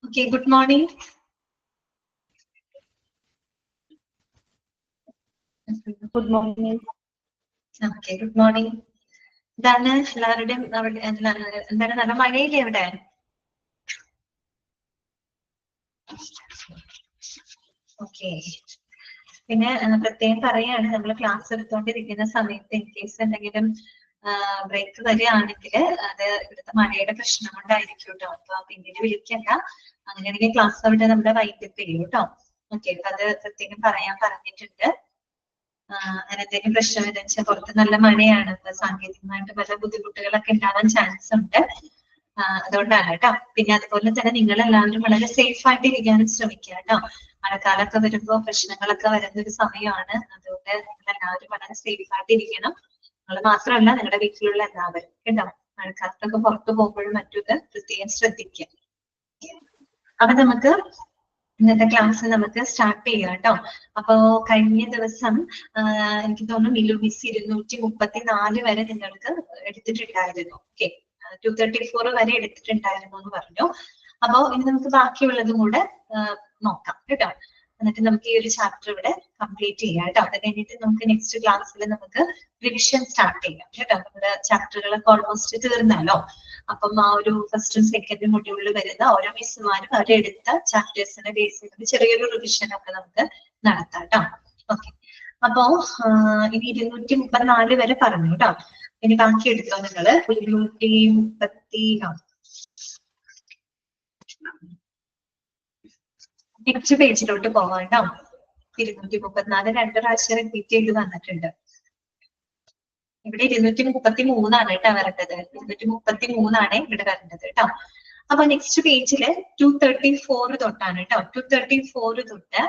Okay, good morning. Good morning. Okay, good morning. എന്താണ് എല്ലാവരുടെയും എന്താണ് നല്ല മഴയില്ലേ ഇവിടെ? ഓക്കെ. പിന്നെ പ്രത്യേകം പറയാണ്, നമ്മൾ ക്ലാസ് എടുത്തുകൊണ്ടിരിക്കുന്ന സമയത്ത് ഇൻ കേസ് എന്തെങ്കിലും ബ്രേക്ക് വരികയാണെങ്കിൽ അത് ഇവിടുത്തെ മഴയുടെ പ്രശ്നം കൊണ്ടായിരിക്കും കേട്ടോ. അപ്പൊ പിന്നീട് വിളിക്കണ്ട. അങ്ങനെയാണെങ്കിൽ ക്ലാസ് അവിടെ നമ്മുടെ വൈകിട്ട് ചെയ്യും കേട്ടോ. ഓക്കെ, അപ്പൊ അത് പ്രത്യേകം പറയാൻ പറഞ്ഞിട്ടുണ്ട്. അങ്ങനെ എന്തെങ്കിലും പ്രശ്നം എന്ന് വെച്ചാൽ പുറത്ത് നല്ല മഴയാണ്, സാങ്കേതികമായിട്ട് പല ബുദ്ധിമുട്ടുകളൊക്കെ ഉണ്ടാവാൻ ചാൻസ് ഉണ്ട്. അതുകൊണ്ടാണ് കേട്ടോ. പിന്നെ അതുപോലെ തന്നെ നിങ്ങൾ എല്ലാവരും വളരെ സേഫ് ആയിട്ട് ഇരിക്കാനും ശ്രമിക്കുക കേട്ടോ. മഴക്കാലമൊക്കെ വരുമ്പോ പ്രശ്നങ്ങളൊക്കെ വരുന്ന ഒരു സമയമാണ്. അതുകൊണ്ട് നിങ്ങൾ എല്ലാവരും വളരെ സേഫ് ആയിട്ട് ഇരിക്കണം. നിങ്ങൾ മാത്രമല്ല, നിങ്ങളുടെ വീട്ടിലുള്ള എല്ലാവരും കേട്ടോ. മഴക്കാലത്തൊക്കെ പുറത്തു പോകുമ്പോഴും മറ്റൊക്കെ പ്രത്യേകം ശ്രദ്ധിക്കുക. അപ്പൊ നമുക്ക് ഇന്നത്തെ ക്ലാസ് നമുക്ക് സ്റ്റാർട്ട് ചെയ്യാം കേട്ടോ. അപ്പോ കഴിഞ്ഞ ദിവസം എനിക്ക് തോന്നുന്നു മിസ് 234 വരെ നിങ്ങൾക്ക് എടുത്തിട്ടുണ്ടായിരുന്നു. ഓക്കെ, 234 വരെ എടുത്തിട്ടുണ്ടായിരുന്നു എന്ന് പറഞ്ഞു. അപ്പോ ഇനി നമുക്ക് ബാക്കിയുള്ളതും കൂടെ നോക്കാം കേട്ടോ. എന്നിട്ട് നമുക്ക് ഈ ഒരു ചാപ്റ്റർ ഇവിടെ കംപ്ലീറ്റ് ചെയ്യാം കേട്ടോ. അത് കഴിഞ്ഞിട്ട് നമുക്ക് നെക്സ്റ്റ് ക്ലാസ്സിൽ നമുക്ക് റിവിഷൻ സ്റ്റാർട്ട് ചെയ്യാം കേട്ടോ. നമ്മുടെ ചാപ്റ്ററുകളൊക്കെ ഓൾമോസ്റ്റ് തീർന്നല്ലോ. അപ്പം ആ ഒരു ഫസ്റ്റും സെക്കൻഡും മൊഡ്യൂളിൽ വരുന്ന ഓരോ മിസ്സുമാരും അവരെടുത്ത ചാപ്റ്റേഴ്സിനെ ബേസ് ചെയ്ത് ചെറിയൊരു റിവിഷൻ ഒക്കെ നമുക്ക് നടത്താം കേട്ടോ. ഓക്കെ, അപ്പോ ഇനി 234 വരെ പറഞ്ഞു കേട്ടോ. ഇനി ബാക്കി എടുത്തോ നിങ്ങള്. 230 നെക്സ്റ്റ് പേജിലോട്ട് പോവാം കേട്ടോ. 234 2 പ്രാവശ്യം റിപ്പീറ്റ് ചെയ്ത് വന്നിട്ടുണ്ട്. ഇവിടെ 233 കേട്ടോ വരേണ്ടത്. 233 ഇവിടെ വരേണ്ടത് കേട്ടോ. അപ്പൊ നെക്സ്റ്റ് പേജില് 234 തൊട്ടാണ് കേട്ടോ. 234 തൊട്ട്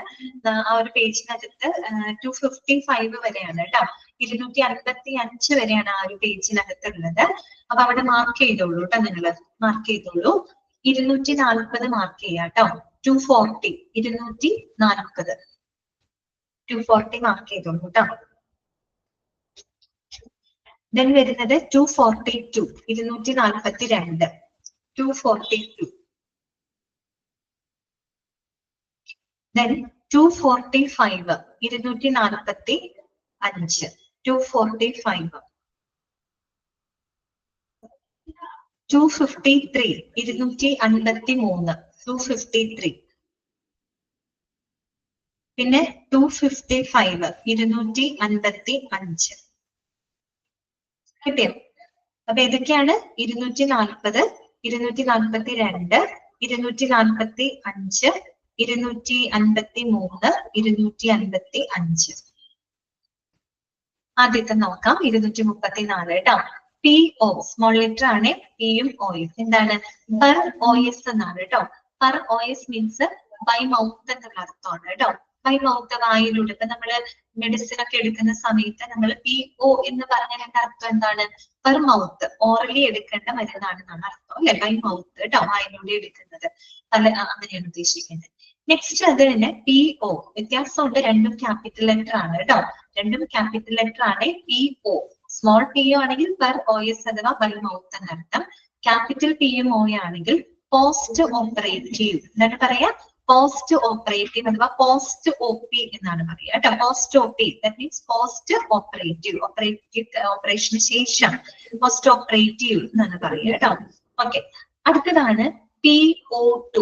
ആ ഒരു പേജിനകത്ത് 255 വരെയാണ് കേട്ടോ. 255 വരെയാണ് ആ ഒരു പേജിനകത്തുള്ളത്. അപ്പൊ അവിടെ മാർക്ക് ചെയ്തോളൂ കേട്ടോ. നിങ്ങള് മാർക്ക് ചെയ്തോളൂ. 240 മാർക്ക് ചെയ്യാം കേട്ടോ. 240 240 240 മാർക്ക് ചെയ്തോളൂ കേട്ടോ. ദെൻ വരുന്നത് 242 242 242. ദെൻ 245 245 245. 253 253 253. പിന്നെ 255 255. കിട്ടിയോ? അപ്പൊ ഏതൊക്കെയാണ്? 240 242 245 253 255. ആദ്യത്തെ നോക്കാം. 234 കേട്ടോ. PO സ്മോൾ ലെറ്റർ ആണ്. പിയും ഓയും എന്താണ്? പെർ OS എന്നാണ് കേട്ടോ. Per OS means by mouth എന്നുള്ള അർത്ഥമാണ് കേട്ടോ. ബൈ മൗത്ത്, വായിലൂടെ. ഇപ്പൊ നമ്മള് മെഡിസിൻ ഒക്കെ എടുക്കുന്ന സമയത്ത് നമ്മൾ PO എന്ന് പറഞ്ഞതിന്റെ അർത്ഥം എന്താണ്? പെർ മൗത്ത്, ഓറലി എടുക്കേണ്ട മരുന്നാണെന്നാണ് അർത്ഥം അല്ലെ? ബൈ മൗത്ത് കേട്ടോ, വായിലൂടെ എടുക്കുന്നത്. അങ്ങനെയാണ് ഉദ്ദേശിക്കുന്നത്. നെക്സ്റ്റ് അത് തന്നെ PO. വ്യത്യാസമുണ്ട്, രണ്ടും ക്യാപിറ്റൽ ലെറ്റർ ആണ് കേട്ടോ. രണ്ടും ക്യാപിറ്റൽ ലെറ്റർ ആണ്. PO സ്മോൾ PO ആണെങ്കിൽ പെർ OS അഥവാ ബൈ മൗത്ത് എന്നർത്ഥം. ക്യാപിറ്റൽ PMO ആണെങ്കിൽ പോസ്റ്റ് ഓപ്പറേറ്റീവ് എന്താണ് പറയാ? പോസ്റ്റ് ഓപ്പറേറ്റീവ് അഥവാ പോസ്റ്റ് OP എന്നാണ് പറയുക കേട്ടോ. Post OP that means post operative. ഓപ്പറേഷന് ശേഷം പോസ്റ്റ് ഓപ്പറേറ്റീവ് എന്നാണ് പറയുക കേട്ടോ. ഓക്കെ, അടുത്തതാണ് PO2.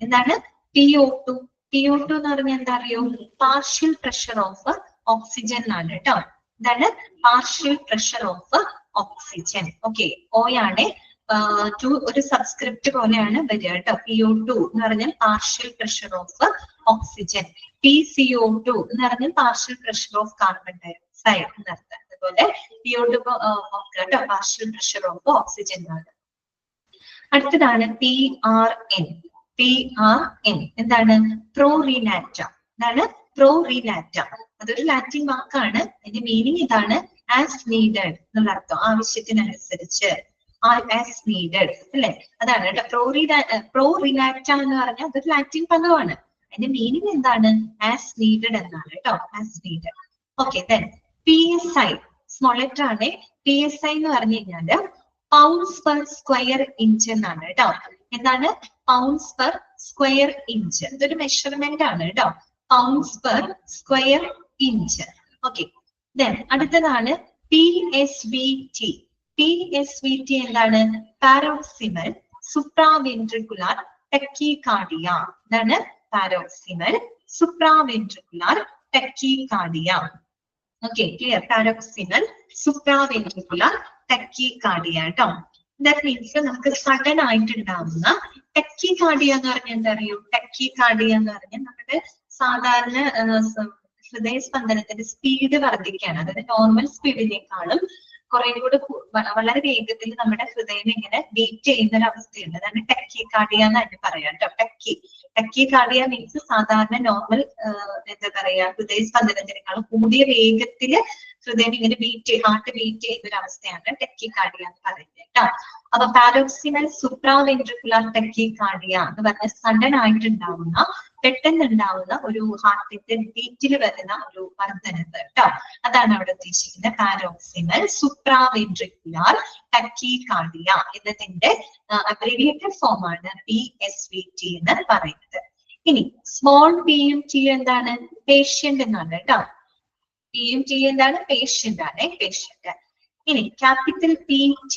എന്താണ്? PO2. PO2 എന്ന് പറഞ്ഞാൽ എന്താ അറിയോ? പാർഷ്യൽ പ്രഷർ ഓഫ് ഓക്സിജൻ ആണ് കേട്ടോ. എന്താണ്? Partial pressure of oxygen. Okay, O ആണ്. ഒരു സബ്സ്ക്രിപ്റ്റ് പോലെയാണ് വരിക കേട്ടോ. PO2 എന്ന് പറഞ്ഞാൽ partial pressure of oxygen. PCO2 എന്ന് പറഞ്ഞാൽ partial pressure of carbon dioxide എന്നർത്ഥം. അതുപോലെ PO2 കേട്ടോ, പാർഷ്യൽ പ്രഷർ ഓഫ് ഓക്സിജൻ ആണ്. അടുത്തതാണ് PRN. PRN എന്താണ്? പ്രോറിനാറ്റ. എന്താണ്? പ്രോറിനാറ്റ. അതൊരു ലാറ്റിൻ വാക്കാണ്. അതിന്റെ മീനിങ് ഇതാണ്: ആസ് നീഡഡ് എന്നുള്ള അർത്ഥം. ആവശ്യത്തിനനുസരിച്ച്, ആസ് നീഡഡ് അല്ലെ? അതാണ് കേട്ടോ. പ്രോറിനാറ്റ എന്ന് പറഞ്ഞാൽ അതൊരു ലാറ്റിൻ പദമാണ്. അതിന്റെ മീനിങ് എന്താണ്? ആസ് നീഡഡ് എന്നാണ് കേട്ടോ. As needed. Okay, then PSI small letter ആണ്. PSI എന്ന് പറഞ്ഞു കഴിഞ്ഞാല് പൗണ്ട്സ് പെർ സ്ക്വയർ ഇഞ്ച് എന്നാണ് കേട്ടോ. എന്താണ്? Pounds per square inch. ഇതൊരു മെഷർമെന്റ് ആണ് കേട്ടോ. Pounds per square inch. Okay, then അടുത്തതാണ് PSVT. PSVT എന്താണ്? പാരോക്സിമൽ സുപ്രാവെൻട്രിക്കുലാർ ടെക്കികാർഡിയ. ഇതാണ് പാരോക്സിമൽ സുപ്രാവെൻട്രിക്കുലാർ ടെക്കികാർഡിയ. Okay, clear? പാരോക്സിമൽ സുപ്രാവെൻട്രിക്കുലാർ ടെക്കികാർഡിയ കേട്ടോ. ദാറ്റ് മീൻസ് നമുക്ക് സഡൻ ആയിട്ടുണ്ടാവുന്ന ടെക്കികാർഡിയ എന്ന് പറഞ്ഞാൽ എന്താ അറിയോ? ടെക്കികാർഡിയ എന്ന് പറഞ്ഞാൽ നമ്മുടെ സാധാരണ ഹൃദയസ്പന്ദനത്തിന്റെ സ്പീഡ് വർദ്ധിക്കുകയാണ്. അതായത് നോർമൽ സ്പീഡിനേക്കാളും കുറെ കൂടെ വളരെ വേഗത്തിൽ നമ്മുടെ ഹൃദയം ഇങ്ങനെ ബീറ്റ് ചെയ്യുന്ന ഒരു അവസ്ഥയുണ്ട്. അതാണ് ടെക്കികാർഡിയ എന്ന് അതിന് പറയാം കേട്ടോ. ടെക്കികാർഡിയ മീൻസ് സാധാരണ നോർമൽ എന്താ പറയാ ഹൃദയസ്പന്ദനത്തിനേക്കാളും കൂടിയ വേഗത്തില് ഹൃദയം ഇങ്ങനെ ഹാർട്ട് ബീറ്റ് ചെയ്യുന്ന ഒരു അവസ്ഥയാണ് ടെക്കികാർഡിയ എന്ന് പറയുന്നത് കേട്ടോ. അപ്പൊ പാരോക്സിമൽ സുപ്രാവെൻട്രിക്കുലാർ ടെക്കികാർഡിയ എന്ന് പറഞ്ഞ സഡൻ ആയിട്ടുണ്ടാവുന്ന പെട്ടെന്നുണ്ടാവുന്ന ഒരു ഹാർട്ടിന്റെ ബീറ്റിൽ വരുന്ന ഒരു വർധനവ് കേട്ടോ. അതാണ് അവിടെ ഉദ്ദേശിക്കുന്നത്. പാരോക്സിമൽ സുപ്രാവെൻട്രിക്കുലാർ ടെക്കികാർഡിയ എന്നതിന്റെ അബ്രീവിയേറ്റഡ് ഫോം ആണ് PSVT എന്ന് പറയുന്നത്. ഇനി സ്മോൾ പിയും ടിയും എന്താണ്? പേഷ്യന്റ് എന്നാണ് കേട്ടോ. പിയും ടി എന്താണ്? പേഷ്യന്റ് ആണ്, പേഷ്യന്റ്. ഇനി ക്യാപിറ്റൽ PT,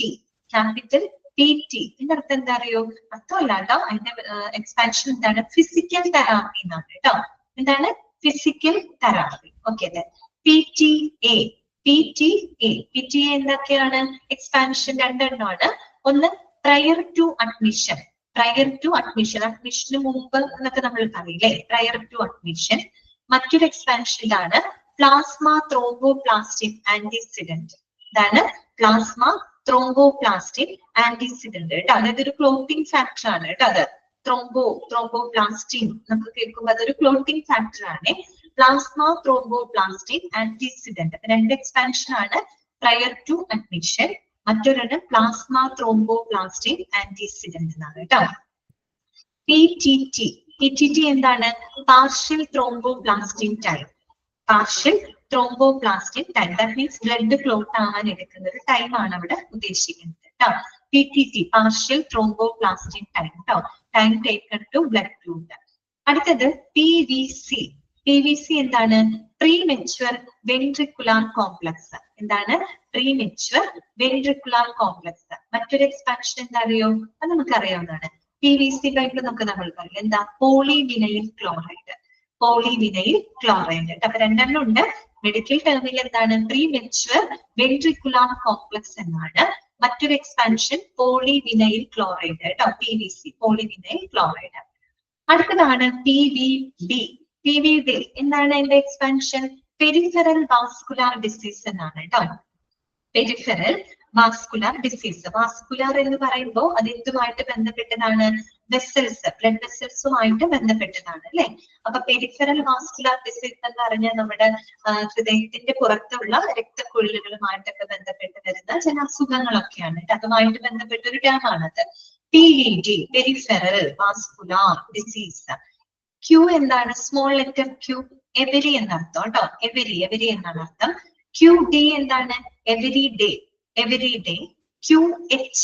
ക്യാപിറ്റൽ PT ഇതിന്റെ അർത്ഥം എന്താ അറിയോ? അർത്ഥമല്ല കേട്ടോ, അതിന്റെ എക്സ്പാൻഷൻ എന്താണ്? ഫിസിക്കൽ തെറാപ്പി എന്നാണ് കേട്ടോ. എന്താണ്? Physical therapy. Okay, PTA. PTA എന്തൊക്കെയാണ്? എക്സ്പാൻഷൻ രണ്ടെണ്ണമാണ്. ഒന്ന് prior to admission. Prior to admission, അഡ്മിഷന് മുമ്പ് എന്നൊക്കെ നമ്മൾ പറയില്ലേ, പ്രയർ ടു അഡ്മിഷൻ. മറ്റൊരു എക്സ്പാൻഷനിലാണ് പ്ലാസ്മ ത്രോംബോപ്ലാസ്റ്റിക് ആന്റിസിഡന്റ്. ഇതാണ് പ്ലാസ്മ ത്രോംബോപ്ലാസ്റ്റിക് ആന്റിസിഡന്റ് കേട്ടോ. അതായത് ഒരു ക്ലോട്ടിംഗ് ഫാക്ടർ ആണ് കേട്ടോ. അത് ത്രോംബോപ്ലാസ്റ്റിൻ നമുക്ക് കേൾക്കുമ്പോൾ അതൊരു ക്ലോട്ടിംഗ് ഫാക്ടർ ആണ്. പ്ലാസ്മ ത്രോംബോപ്ലാസ്റ്റിക് ആന്റിസിഡന്റ് രണ്ട് എക്സ്പാൻഷൻ ആണ്. പ്രയർ ടു അഡ്മിഷൻ, മറ്റൊരാണ് പ്ലാസ്മ ത്രോംബോപ്ലാസ്റ്റിക് ആന്റിസിഡന്റ് എന്നാണ് കേട്ടോ. PTT എന്താണ്? Partial thromboplastin time. Partial thromboplastic time, that means blood clot ആവാൻ എടുക്കുന്ന ഒരു ടൈം ആണ് അവിടെ ഉദ്ദേശിക്കുന്നത് കേട്ടോ. PTT പാർഷ്യൽ ത്രോംബോപ്ലാസ്റ്റിക് ടൈം കേട്ടോ. Time taken to blood clot. അടുത്തത് PVC എന്താണ്? Premature ventricular complex. എന്താണ്? Premature ventricular complex. മറ്റൊരു എക്സ്പാൻഷൻ എന്താ അറിയോ? അത് നമുക്ക് അറിയാവുന്നതാണ്. PVC കഴിഞ്ഞ് നമ്മൾ പറയും എന്താ? Polyvinyl chloride. Polyvinyl chloride. അപ്പൊ രണ്ടെണ്ണം ഉണ്ട്. മെഡിക്കൽ ടേമിൽ എന്താണ്? പ്രീമെച്വർ വെൻട്രിക്കുലാർ കോംപ്ലക്സ് എന്നാണ്. മറ്റൊരു എക്സ്പാൻഷൻ പോളിവിനൈൽ ക്ലോറൈഡ് കേട്ടോ. PVC polyvinyl chloride. അടുത്തതാണ് PVD. എന്താണ് അതിന്റെ എക്സ്പാൻഷൻ? പെരിഫറൽ വാസ്കുലാർ ഡിസീസ് എന്നാണ് കേട്ടോ. Peripheral vascular disease. വാസ്കുലാർ എന്ന് പറയുമ്പോൾ അത് എന്തുമായിട്ട് ബന്ധപ്പെട്ടതാണ്? വെസൽസ്, ബ്ലഡ് വെസൽസുമായിട്ട് ബന്ധപ്പെട്ടതാണ് അല്ലെ. അപ്പൊ പെരിഫറൽ വാസ്കുലാർ ഡിസീസ് എന്ന് പറഞ്ഞാൽ നമ്മുടെ ഹൃദയത്തിന്റെ പുറത്തുള്ള രക്തക്കുഴലുകളുമായിട്ടൊക്കെ ബന്ധപ്പെട്ട് വരുന്ന ചില അസുഖങ്ങളൊക്കെയാണ്. അതുമായിട്ട് ബന്ധപ്പെട്ട ഒരു ടേം ആണത്. PVD peripheral vascular disease. Q എന്താണ്? സ്മോൾ ലെറ്റർ Q, എവരി എന്നർത്ഥം കേട്ടോ. എവരി എന്നാണ് അർത്ഥം. QD എന്താണ്? Every day. QH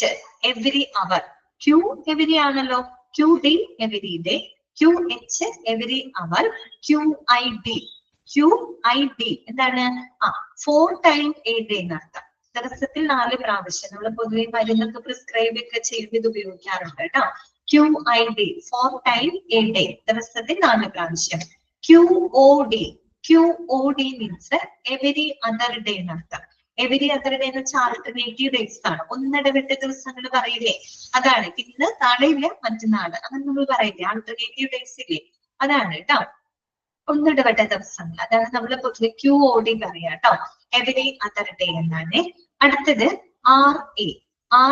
every hour. Q every ആണല്ലോ. QD every day. QH every hour. QID എന്താണ്? 4 ടൈം എ ഡേ എന്നർത്ഥം. ദിവസത്തിൽ 4 പ്രാവശ്യം. നമ്മൾ പൊതുവെ മരുന്നൊക്കെ പ്രിസ്ക്രൈബ് ഒക്കെ ചെയ്ത് ഇത് ഉപയോഗിക്കാറുണ്ട് കേട്ടോ. QID 4 ടൈം എ ഡേ, ദിവസത്തിൽ 4 പ്രാവശ്യം. QOD means every other day എന്നർത്ഥം. എവരി അതർ ഡേ എന്ന് വെച്ചാൽ ആൾട്ടർനേറ്റീവ് ഡേയ്സ് ആണ്. ഒന്നിടവിട്ട ദിവസങ്ങൾ പറയില്ലേ, അതാണ്. ഇന്ന് നാളെയില്ല മറ്റന്നാള് അങ്ങനെ നമ്മൾ പറയില്ലേ, ആൾട്ടർനേറ്റീവ് ഡേയ്സ് ഇല്ലേ, അതാണ് കേട്ടോ. ഒന്നിടവിട്ട ദിവസങ്ങൾ, അതാണ് നമ്മൾ പൊതുവെ QOD പറയാ കേട്ടോ. എവരി അതർ ഡേ എന്നാണ്. അടുത്തത്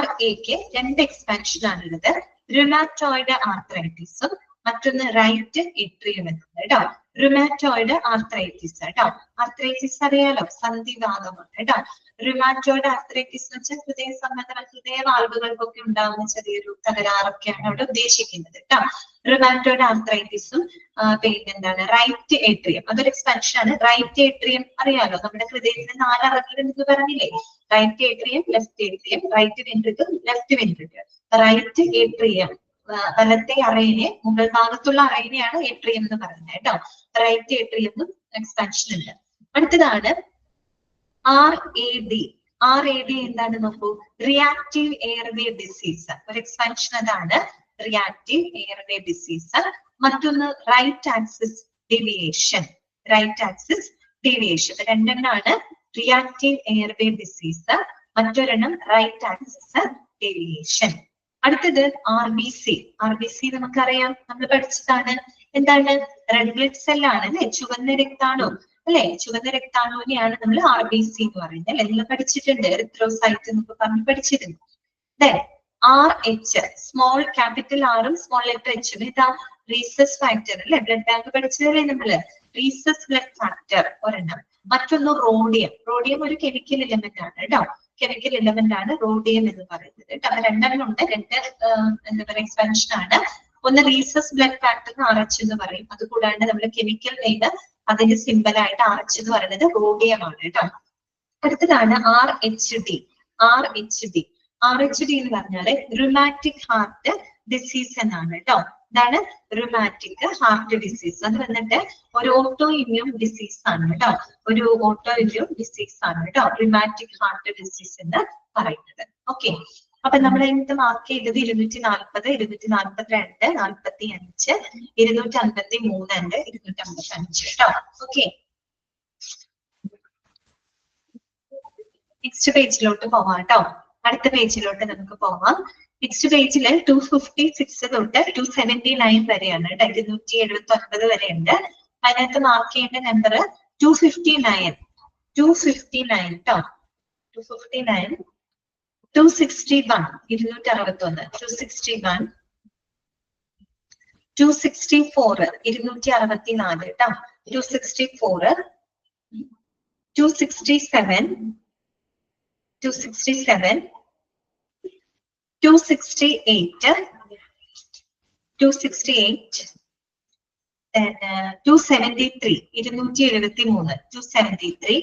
RAക്ക് 2 എക്സ്പാൻഷൻ ആണുള്ളത്. റുമാറ്റോയിഡ് ആർത്രൈറ്റിസും മറ്റൊന്ന് റൈറ്റ് ഏട്രിയം എന്നത് കേട്ടോ. റുമാറ്റോയിഡ് ആർത്രൈറ്റിസ് കേട്ടോ. ആർത്രൈറ്റിസ് അറിയാലോ, സന്ധിവാതമാണ് കേട്ടോ. റുമാറ്റോയിഡ് ആർത്രൈറ്റിസ് എന്ന് വെച്ചാൽ ഹൃദയ സംബന്ധമായ ഹൃദയ വാൽവുകൾക്കൊക്കെ ഉണ്ടാകുന്ന ചെറിയൊരു തകരാറൊക്കെയാണ് അവിടെ ഉദ്ദേശിക്കുന്നത് കേട്ടോ. റുമാറ്റോയിഡ് ആർത്രൈറ്റിസും പിന്നെന്താണ് റൈറ്റ് ഏട്രിയം, അതൊരു എക്സ്പാൻഷൻ ആണ്. റൈറ്റ് ഏട്രിയം അറിയാലോ, നമ്മുടെ ഹൃദയത്തിന് 4 അറകളുണ്ടെന്ന് പറഞ്ഞില്ലേ. Right atrium, left atrium, right ventricle, left ventricle. Right atrium വലത്തെ അറയിനെ മുകൾ ഭാഗത്തുള്ള അറയിനെയാണ് ഏട്രിയം എന്ന് പറയുന്നത് കേട്ടോ. റൈറ്റ് ഏട്രിയം എക്സ്പാൻഷൻ ഉണ്ട്. അടുത്തതാണ് RAD. RAD എന്താണ് നോക്കൂ, റിയാക്റ്റീവ് എയർവേ ഡിസീസ്. ഒരു എക്സ്പാൻഷൻ അതാണ് റിയാക്റ്റീവ് എയർവേ ഡിസീസ്. മറ്റൊന്ന് right axis deviation. Right axis deviation രണ്ടെണ്ണമാണ് റിയാക്റ്റീവ് എയർവേ ഡിസീസ്, മറ്റൊരെണ്ണം റൈറ്റ് ആക്സിസ് ഡീവിയേഷൻ. അടുത്തത് RBC. RBC നമുക്കറിയാം, നമ്മൾ പഠിച്ചതാണ്. എന്താണ്? റെഡ് ബ്ലഡ് സെല്ലാണ് അല്ലെ, ചുവന്ന രക്താണു അല്ലെ, ചുവന്ന രക്താണുവിനെയാണ് നമ്മൾ RBC എന്ന് പറയുന്നത് അല്ലെ. നിങ്ങൾ പഠിച്ചിട്ടുണ്ട്, എറിത്രോസൈറ്റ് എന്നൊക്കെ പറഞ്ഞ് പഠിച്ചിരുന്നു. RH, സ്മോൾ ക്യാപിറ്റൽ ആറും സ്മോൾ ലെറ്റർ എച്ചും. ഇതാ റീസസ് ഫാക്ടർ അല്ലെ, ബ്ലഡ് ബാങ്ക് പഠിച്ചതല്ലേ നമ്മള്. റീസസ് ബ്ലഡ് ഫാക്ടർ ഒരെണ്ണം. മറ്റൊന്ന് റോഡിയം. റോഡിയം ഒരു കെമിക്കൽ എലമെന്റ് ആണ് കേട്ടോ. കെമിക്കൽ എലമെന്റ് ആണ് റോഡിയം എന്ന് പറയുന്നത് കേട്ടോ. രണ്ടെണ്ണം ഉണ്ട്, രണ്ട് എന്താ പറയുക എക്സ്പാൻഷൻ ആണ്. ഒന്ന് റീസസ് ബ്ലഡ് ഫാക്ടർ RH എന്ന് പറയും. അതുകൂടാണ്ട് നമ്മുടെ കെമിക്കൽ നെയ്ത് അതിന്റെ സിമ്പൽ ആയിട്ട് RH എന്ന് പറയുന്നത് റോഡിയം ആണ് കേട്ടോ. അടുത്തതാണ് RHD. RHD എന്ന് പറഞ്ഞാല് റുമാറ്റിക് ഹാർട്ട് ഡിസീസ് എന്നാണ് കേട്ടോ. ഇതാണ് റുമാറ്റിക് ഹാർട്ട് ഡിസീസ്. അത് വന്നിട്ട് ഒരു ഓട്ടോ ഇമ്മ്യൂൺ ഡിസീസ് ആണ് കേട്ടോ. ഒരു ഓട്ടോ ഇമ്മ്യൂൺ ഡിസീസ് ആണ് കേട്ടോ റുമാറ്റിക് ഹാർട്ട് ഡിസീസ് എന്ന് പറയുന്നത്. ഓക്കെ, അപ്പൊ നമ്മൾ ഇന്നത്തെ മാർക്ക് ചെയ്തത് 240, 242, 45, 253 ഉണ്ട്, 255 കേട്ടോ. ഓക്കെ, നെക്സ്റ്റ് പേജിലോട്ട് പോവാം കേട്ടോ. അടുത്ത പേജിലോട്ട് നമുക്ക് പോവാം. നെക്സ്റ്റ് പേജില് 256 തൊട്ട് 279 വരെയാണ് കേട്ടോ. 279 വരെ ഉണ്ട്. അതിനകത്ത് മാർക്ക് ചെയ്യേണ്ട നമ്പർ 259 കേട്ടോ. 259, 261, 261, 261, 264, 264 കേട്ടോ. 264, 267, 267, 268, 268, then 273, 273, 273,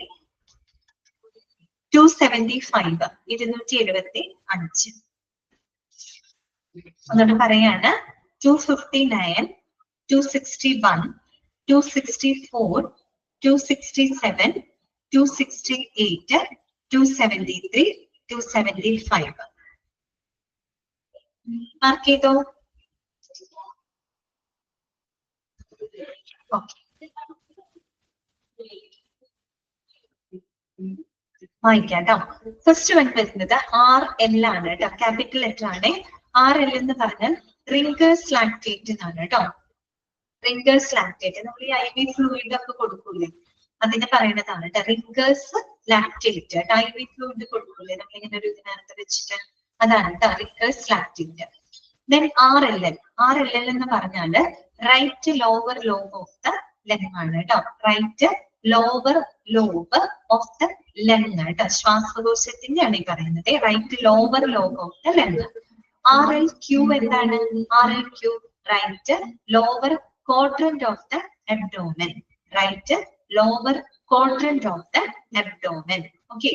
275, 275. ഒന്നുകൂടെ പറയാണ്, 259, 261, 264, 267, 268, 273, 275. മാർക്ക് ചെയ്തോ? ഓക്കെ, വായിക്കാം കേട്ടോ. ഫസ്റ്റ് വൺ വരുന്നത് RL ആണ് കേട്ടോ. ക്യാപിറ്റൽ ലെറ്റർ ആണ്. RL എന്ന് പറഞ്ഞാൽ റിംഗേഴ്സ് ലാക്ടേറ്റ് എന്നാണ് കേട്ടോ. റിംഗേഴ്സ് ലാക്ടേറ്റ് നമ്മൾ ഈ IV ഫ്ലൂയിഡ് ഒക്കെ കൊടുക്കൂലേ, അതിനെ പറയുന്നതാണ് കേട്ടോ. റിംഗേഴ്സ് ലാക്ടേറ്റ് IV ഫ്ലൂയിഡ് കൊടുക്കൂലേ നമ്മൾ ഇങ്ങനെ ഒരു ഇതിനകത്ത് വെച്ചിട്ട്, അതാണ് കേട്ടോ Ringer's lactate. Then RLL. RLL എന്ന് പറഞ്ഞാല് right lower lobe of the lung ആണ് കേട്ടോ. Right lower lobe of the lung കേട്ടോ. ശ്വാസകോശത്തിന്റെ ആണ് ഈ പറയുന്നത്. Right lower lobe of the lung. RLQ എന്താണ്? RLQ right lower quadrant of the abdomen. Right lower quadrant of the abdomen. Okay,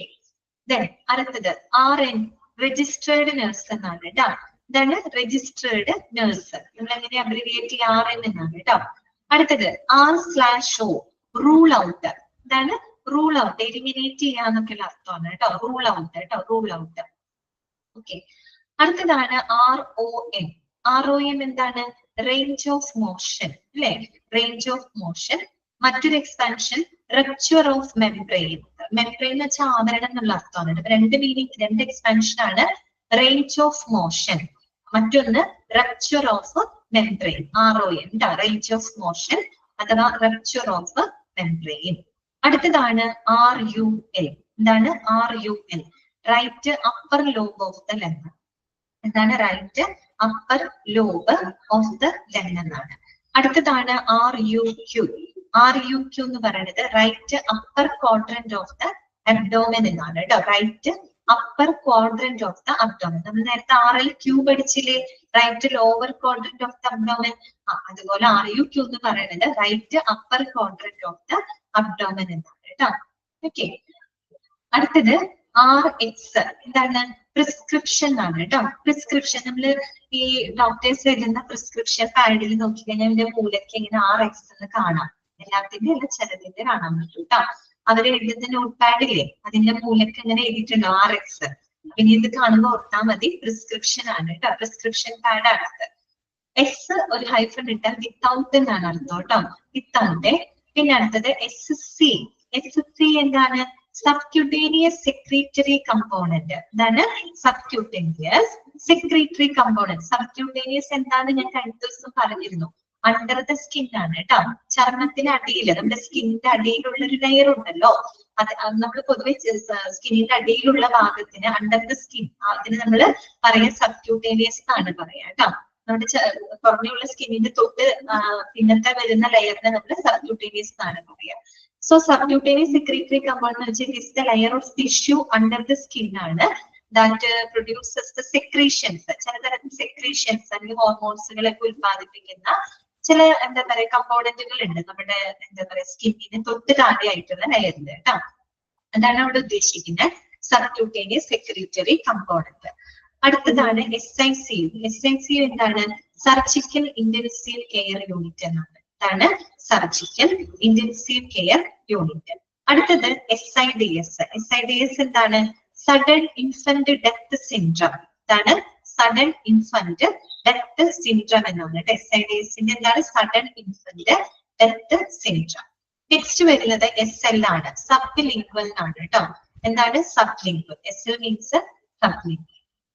then അടുത്തത് RN registered nurse എന്നാണ് കേട്ടോ. ഇതാണ് രജിസ്ട്രേർഡ് നഴ്സ്. നമ്മൾ എങ്ങനെ അബ്രിവിയേറ്റ് ചെയ്യുക? RN എന്നാണ് കേട്ടോ. അടുത്തത് R/O റൂൾ ഔട്ട്. ഇതാണ് റൂൾ ഔട്ട്, എലിമിനേറ്റ് ചെയ്യാന്നൊക്കെയുള്ള അർത്ഥമാണ് കേട്ടോ. റൂൾ ഔട്ട് കേട്ടോ, റൂൾ ഔട്ട്. ഓക്കെ, അടുത്തതാണ് ROM. ROM എന്താണ്? റേഞ്ച് ഓഫ് മോഷൻ അല്ലെ, റേഞ്ച് ഓഫ് മോഷൻ. മറ്റൊരു expansion rupture of membrane. Membrane എന്ന് വെച്ചാൽ ആവരണം എന്നുള്ള അർത്ഥമാണ്. രണ്ട് മീനിങ്, രണ്ട് എക്സ്പാൻഷൻ ആണ്. റേഞ്ച് ഓഫ് മോഷൻ, മറ്റൊന്ന് rupture of membrane. ROM range of motion അഥവാ റപ്ചർ ഓഫ് മെംബ്രെയിൻ. അടുത്തതാണ് RUL. എന്താണ്? RUL right upper lobe of the lung. എന്താണ്? Right upper lobe of the lung എന്നാണ്. അടുത്തതാണ് RUQ. RUQ എന്ന് പറയുന്നത് right upper quadrant of the abdomen എന്നാണ് കേട്ടോ. Right upper quadrant of the abdomen. നമ്മൾ നേരത്തെ RLQ പഠിച്ചില്ലേ, right lower quadrant of the abdomen. അതുപോലെ RUQ എന്ന് പറയുന്നത് right upper quadrant of the abdomen എന്നാണ് കേട്ടോ. ഓക്കെ, അടുത്തത് RX. എന്താണ്? പ്രിസ്ക്രിപ്ഷൻ ആണ് കേട്ടോ. പ്രിസ്ക്രിപ്ഷൻ നമ്മള് ഈ ഡോക്ടേഴ്സ് എഴുതുന്ന പ്രിസ്ക്രിപ്ഷൻ പാഡിൽ നോക്കിക്കഴിഞ്ഞാൽ ഇതിന്റെ മൂലയ്ക്ക് ഇങ്ങനെ RX എന്ന് കാണാം. എല്ലാത്തിന്റെ അല്ല, ചിലതിന്റെ കാണാൻ പറ്റും കേട്ടോ. അവര് എഴുതുന്ന നോട്ട് പാഡില്ലേ, അതിന്റെ മൂലയ്ക്ക് ഇങ്ങനെ എഴുതിയിട്ടുണ്ടോ RX. ഇനി ഇത് കാണുമ്പോൾ ഓർത്താൽ മതി, പ്രിസ്ക്രിപ്ഷൻ ആണ് കേട്ടോ. പ്രിസ്ക്രിപ്ഷൻ പാഡ് ആണ്. എസ് ഒരു ഹൈഫൺ ഇട്ടാൽ വിത്തൗട്ട് എന്നാണ് അർത്ഥം കേട്ടോ, വിത്തൗട്ട്. പിന്നെ അടുത്തത് SC. SC എന്താണ്? Subcutaneous secretory component. ഇതാണ് സബ്ക്യൂട്ടേനിയസ് സെക്രീറ്ററി കമ്പോണന്റ്. സബ്ക്യൂട്ടേനിയസ് എന്താണ് ഞാൻ കഴിഞ്ഞ ദിവസം പറഞ്ഞിരുന്നു, അണ്ടർ ദ സ്കിൻ ആണ് കേട്ടോ. ചർമ്മത്തിന് അടിയിൽ, നമ്മുടെ സ്കിന്നിന്റെ അടിയിലുള്ള ഒരു ലെയർ ഉണ്ടല്ലോ, അത് നമ്മൾ പൊതുവെ സ്കിന്നിന്റെ അടിയിലുള്ള ഭാഗത്തിന് അണ്ടർ ദ സ്കിൻ, അതിന് നമ്മൾ പറയാൻ സബ്ക്യൂട്ടേനിയസ് എന്നാണ് പറയാ കേട്ടോ. നമ്മുടെ പുറമെയുള്ള സ്കിന്നിന്റെ തൊട്ട് പിന്നത്തെ വരുന്ന ലെയറിനെ നമ്മൾ സബ്ക്യൂട്ടേനിയസ് എന്നാണ് പറയാ. സോ സബ്ക്യൂട്ടേനിയസ് സെക്രീറ്ററി കമ്പോണന്റ് എന്ന് വെച്ചാൽ is the layer of tissue under the skin ആണ് ദാറ്റ് പ്രൊഡ്യൂസസ് ദ സെക്രീഷൻസ്. ചിലതരം സെക്രീഷൻസ് അല്ലെങ്കിൽ ഹോർമോൺസുകളൊക്കെ ഉത്പാദിപ്പിക്കുന്ന ചില എന്താ പറയാ കമ്പോണന്റുകൾ ഉണ്ട് നമ്മുടെ എന്താ പറയാ സ്കിന്നിന് തൊട്ട് താഴെയായിട്ടുള്ള ലെയറിൽ കേട്ടോ. അതാണ് അവിടെ ഉദ്ദേശിക്കുന്നത് സബ്ക്യൂട്ടേനിയസ് സെക്രീറ്ററി കമ്പോണന്റ്. അടുത്തതാണ് SICU. SICU എന്താണ്? സർജിക്കൽ ഇന്റൻസീവ് കെയർ യൂണിറ്റ് എന്നാണ്. ഇതാണ് സർജിക്കൽ ഇന്റൻസീവ് കെയർ യൂണിറ്റ്. അടുത്തത് SIDS. SIDS എന്താണ്? Sudden infant death syndrome. ഇതാണ് സഡൻ ഇൻഫന്റ് ഡെത്ത് സിൻഡ്രം എന്നാണ്. SIDSന്റെ എന്താണ്? Sudden infant death syndrome. Next വരുന്നത് SL ആണ്, സബ് ലിംഗ്വൽ ആണ് കേട്ടോ. എന്താണ്? Sub lingual. SL means sub lingual.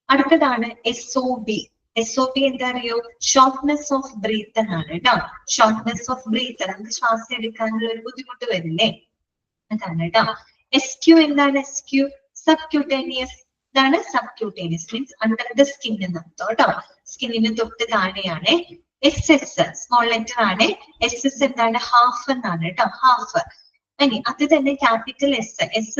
അടുത്തതാണ് SOB. SOB എന്താ അറിയോ? ഷോർട്ട്നെസ് ഓഫ് ബ്രീത്ത് എന്നാണ് കേട്ടോ. ഷോർട്ട്നെസ് ഓഫ് ബ്രീത്ത്, നമുക്ക് ശ്വാസം എടുക്കാനുള്ള ഒരു ബുദ്ധിമുട്ട് വരില്ലേ, അതാണ് കേട്ടോ. SQ എന്താണ്? SQ subcutaneous. ഇതാണ് subcutaneous means under the skin എന്നർത്ഥം കേട്ടോ. സ്കിന്നിന് തൊട്ട് താഴെയാണ്. SS സ്മോൾ ലെറ്റർ ആണ്. SS എന്താണ്? ഹാഫ് എന്നാണ് കേട്ടോ, ഹാഫ്. ഇനി അത് തന്നെ ക്യാപിറ്റൽ S/S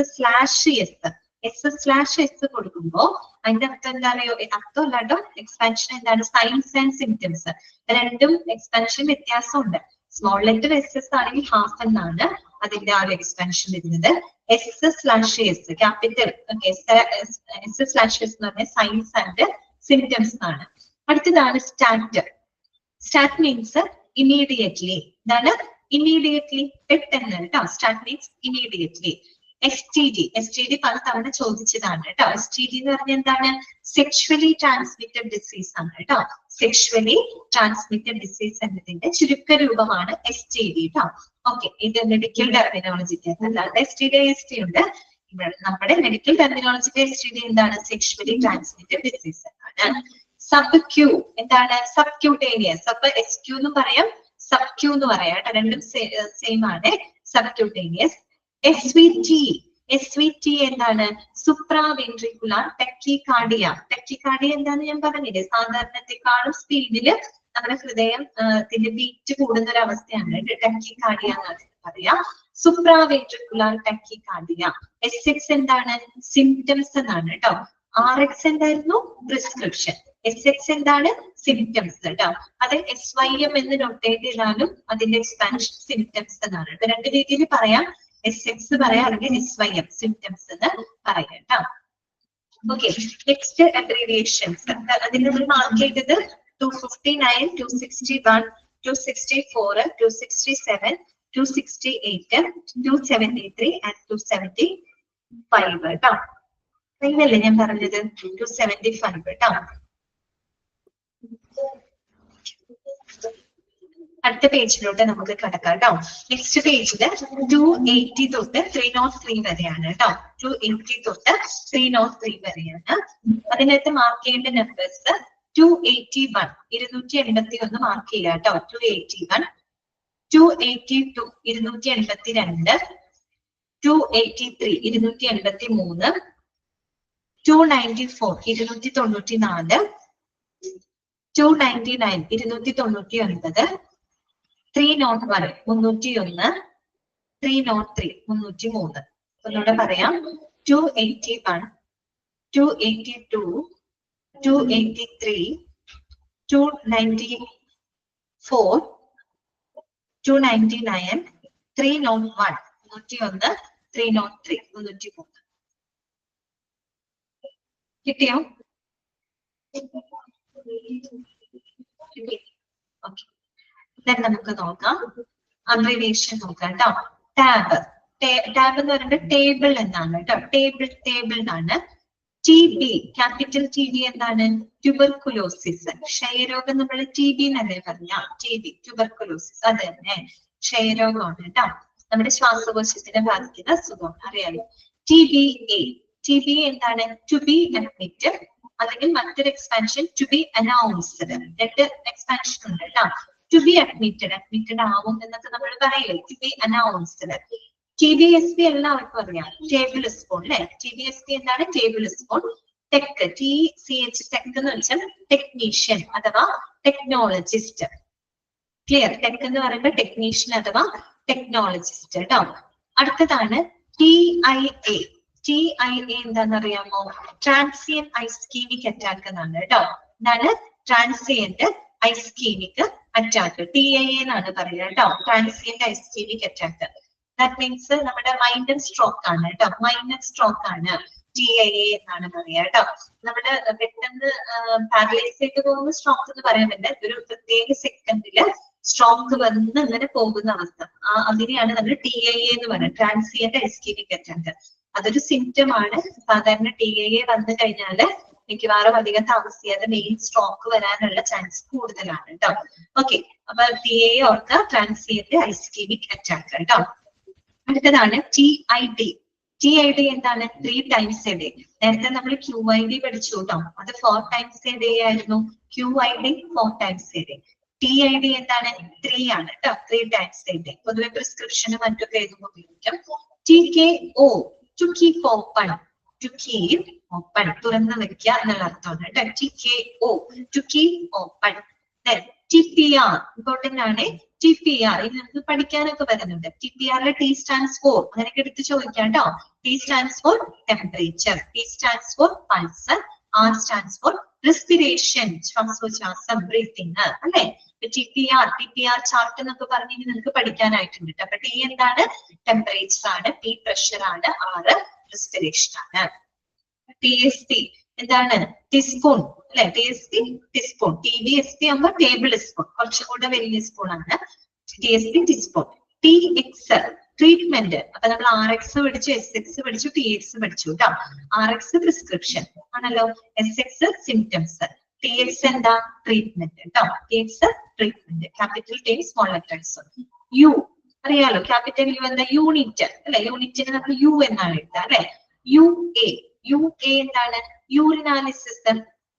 കൊടുക്കുമ്പോ അതിന്റെ അർത്ഥം എന്താ അറിയോ? അർത്ഥം അല്ലാട്ടോ, എക്സ്പാൻഷൻ എന്താണ്? Signs and symptoms. രണ്ടും എക്സ്പാൻഷൻ വ്യത്യാസമുണ്ട്. സ്മോൾ ലെറ്റർ SS ആണെങ്കിൽ ഹാഫ് എന്നാണ് അതിന്റെ ആ ഒരു എക്സ്പാൻഷൻ വരുന്നത്. S/S ക്യാപിറ്റൽ S/S എന്ന് പറഞ്ഞാൽ സൈൻസ് ആൻഡ് സിംറ്റംസ് ആണ്. അടുത്തതാണ് സ്റ്റാറ്റ്. Stat means immediately. ഇതാണ് ഇമീഡിയറ്റ്ലി, പെട്ടെന്ന് കേട്ടോ. Stat means immediately. STD പലതവണ ചോദിച്ചതാണ് കേട്ടോ. STD എന്ന് പറഞ്ഞാൽ എന്താണ്? സെക്ഷുവലി ട്രാൻസ്മിറ്റഡ് ഡിസീസ് ആണ് കേട്ടോ. സെക്ഷുവലി ട്രാൻസ്മിറ്റഡ് ഡിസീസ് എന്നതിന്റെ ചുരുക്ക രൂപമാണ് STD കേട്ടോ. ഓക്കെ, ഇത് മെഡിക്കൽ ടെർമിനോളജിക്ക് അല്ലാതെ STD IST ഉണ്ട്. നമ്മുടെ മെഡിക്കൽ ടെർമിനോളജിക്ക് STD എന്താണ്? സെക്ഷുവലി ട്രാൻസ്മിറ്റഡ് ഡിസീസ് എന്നാണ്. സബ്-ക്യൂ എന്താണ്? സബ്ക്യൂട്ടേനിയസ്. അപ്പൊ SQ എന്ന് പറയാം, സബ്-ക്യൂ എന്ന് പറയാം കേട്ടോ. രണ്ടും സെയിം ആണ്. സബ്ക്യൂട്ടേനിയസ്. SVT എന്താണ്? സുപ്രാവെൻട്രിക്കുലാർ ടെക്കികാർഡിയ. ടെക്കികാർഡിയ എന്താന്ന് ഞാൻ പറഞ്ഞില്ലേ, സാധാരണത്തെക്കാളും സ്പീഡില് നമ്മുടെ ഹൃദയത്തിന്റെ ബീറ്റ് കൂടുന്ന ഒരു അവസ്ഥയാണ് ടെക്കികാർഡിയ എന്ന് പറയാം. സുപ്രാവെൻട്രിക്കുലാർ ടെക്കികാർഡിയ. SX എന്താണ്? സിംറ്റംസ് എന്നാണ് കേട്ടോ. RX എന്തായിരുന്നു? പ്രിസ്ക്രിപ്ഷൻ. SX എന്താണ്? സിംറ്റംസ് കേട്ടോ. അത് SYM എന്ന് നൊട്ടേറ്റ് ചെയ്താലും അതിന്റെ എക്സ്പാൻഷൻ സിംറ്റംസ് എന്നാണ്. രണ്ട് രീതിയിൽ പറയാം, SX പറയാം അല്ലെങ്കിൽ SYM സിംറ്റംസ് എന്ന് പറയാം കേട്ടോ. Okay, next abbreviations. അതിന് നമ്മൾ മാർക്ക് ചെയ്തത് 259, 261, 264, 267, 268, 273 and 275 കേട്ടോ. ഇന്നല്ലേ ഞാൻ പറഞ്ഞത്? 275 കേട്ടോ. അടുത്ത പേജിലോട്ട് നമുക്ക് കിടക്കാം കേട്ടോ. നെക്സ്റ്റ് പേജില് 280 തൊട്ട് 303 വരെയാണ് കേട്ടോ. 280 തൊട്ട് 303 വരെയാണ്. അതിനകത്ത് മാർക്ക് ചെയ്യേണ്ട നമ്പേഴ്സ് 281 281 മാർക്ക് ചെയ്യുക കേട്ടോ. 281, 282 282, 283 283, 294 294, 299 299, 301 301, 303 303. ഒന്നുകൂടെ പറയാം. 281, 282, 283, 294, 299, 301 301, 303 303. കിട്ടിയോ? ഓക്കെ, നമുക്ക് നോക്കാം, അബ്രിവേഷൻ നോക്കാം കേട്ടോ. ടാബ്, ടാബ് എന്ന് പറയുന്നത് ടേബിൾ എന്നാണ് കേട്ടോ. ടേബിൾ എന്നാണ്. TB, ക്യാപിറ്റൽ TB എന്താണ്? ട്യൂബർകുലോസിസ്, ക്ഷയരോഗം. നമ്മൾ TB എന്നല്ലേ പറഞ്ഞ? TB, ട്യൂബർകുലോസിസ്, അത് തന്നെ ക്ഷയരോഗമാണ് കേട്ടോ. നമ്മുടെ ശ്വാസകോശത്തിനെ ബാധിക്കുന്ന അസുഖം അറിയാലോ. TB എന്താണ്? ടു ബി അഡ്മിറ്റഡ്, അല്ലെങ്കിൽ മറ്റൊരു എക്സ്പാൻഷൻ ടു ബി അനൗൺസ്ഡ്. രണ്ട് എക്സ്പാൻഷൻ ഉണ്ട് കേട്ടോ. ടു ബി അഡ്മിറ്റഡ് ആവും എന്നൊക്കെ നമ്മൾ പറയില്ലേ, ടു ബി അനൗൺസ്ഡ്. TBSP എല്ലാവർക്കും അറിയാം, ടേബിൾ സ്പൂൺ അല്ലെ. TBSP എന്താണ്? Table spoon. Tech, TCH, tech എന്ന് വെച്ചാൽ ടെക്നീഷ്യൻ അഥവാ ടെക്നോളജിസ്റ്റ്. ക്ലിയർ? ടെക് എന്ന് പറയുമ്പോൾ ടെക്നീഷ്യൻ അഥവാ ടെക്നോളജിസ്റ്റ് കേട്ടോ. അടുത്തതാണ് TIA. TIA എന്താണെന്ന് അറിയാമോ? ട്രാൻസിയന്റ് ഐസ്കീമിക് അറ്റാക്ക് എന്നാണ് കേട്ടോ. എന്താണ്? ട്രാൻസിയന്റ് ഐസ്കീമിക് അറ്റാക്ക്, TIA എന്നാണ് പറയുക കേട്ടോ. Transient ischaemic attack. That means നമ്മുടെ മൈനർ സ്ട്രോക്ക് ആണ് കേട്ടോ. മൈനർ സ്ട്രോക്ക് ആണ് TIA എന്നാണ് പറയുക കേട്ടോ. നമ്മുടെ പെട്ടെന്ന് പാരലൈസ് ചെയ്ത് പോകുന്ന സ്ട്രോക്ക് എന്ന് പറയാൻ പറ്റില്ല, ഒരു പ്രത്യേക സെക്കൻഡില് സ്ട്രോക്ക് വന്ന് അങ്ങനെ പോകുന്ന അവസ്ഥ, അതിനെയാണ് നമ്മൾ TIA എന്ന് പറയുന്നത്, ട്രാൻസിയന്റ് ഐസ്കീമിക് അറ്റാക്ക്. അതൊരു സിംറ്റം ആണ്. സാധാരണ TIA വന്നു കഴിഞ്ഞാല് മിക്കവാറും അധികം താമസിയാതെ മെയിൻ സ്ട്രോക്ക് വരാനുള്ള ചാൻസ് കൂടുതലാണ് കേട്ടോ. ഓക്കെ, അപ്പൊ TIA ഓർക്കുക, ട്രാൻസിയന്റ് ഐസ്കീമിക് അറ്റാക്ക് കേട്ടോ. അടുത്തതാണ് TID എന്താണ്? 3 times a day. നേരത്തെ നമ്മൾ QID പഠിച്ചു കേട്ടോ, അത് 4 times a day ആയിരുന്നു. QID 4 times a day. TID എന്താണ്? 3 ആണ് കേട്ടോ, 3 times a day. പൊതുവെ പ്രിസ്ക്രിപ്ഷന് മറ്റൊക്കെ എഴുതുമ്പോൾ ഉപയോഗിക്കാം. TKO, to keep open, to keep open, തുറന്നു വെക്കുക എന്നുള്ള അർത്ഥമാണ് കേട്ടോ. TKO, to keep open. Then TPR, important ആണ്. TPR ഇത് നമുക്ക് പഠിക്കാനൊക്കെ വരുന്നുണ്ട്. TPR T stands for, അങ്ങനെയൊക്കെ എടുത്ത് ചോദിക്കാം കേട്ടോ. T stands for temperature, P stands for pulse, R stands for respiration, ശ്വാസോച്ഛ്വാസം, breathing അല്ലെ. TPR ചാർട്ട് എന്നൊക്കെ പറഞ്ഞ് നിങ്ങൾക്ക് പഠിക്കാനായിട്ടുണ്ട്. അപ്പൊ T എന്താണ്? ടെമ്പറേച്ചർ ആണ്. P പ്രഷർ ആണ്. R റെസ്പിറേഷൻ ആണ്. TSP എന്താണ്? ടീസ്പൂൺ അല്ലെ. ടീസ്പൂൺ. TBSP ആകുമ്പോ ടേബിൾ സ്പൂൺ, കുറച്ചുകൂടെ വലിയ സ്പൂൺ ആണ്. TSP teaspoon. TX treatment. അപ്പൊ നമ്മൾ RX പഠിച്ചു, SX പഠിച്ചു, TX പഠിച്ചു കേട്ടോ. RX പ്രിസ്ക്രിപ്ഷൻ ആണല്ലോ, SX സിംറ്റംസ്, TX എന്താ? ട്രീറ്റ്മെന്റ് കേട്ടോ. TX treatment. Capital T, small letters. U അറിയാലോ, ക്യാപിറ്റൽ U എന്താ? യൂണിറ്റ് അല്ലെ. യൂണിറ്റിന് നമ്മൾ U എന്നാണ് എഴുതുക അല്ലെ. UA എന്താണ്? യൂറിനാലിസിസ്.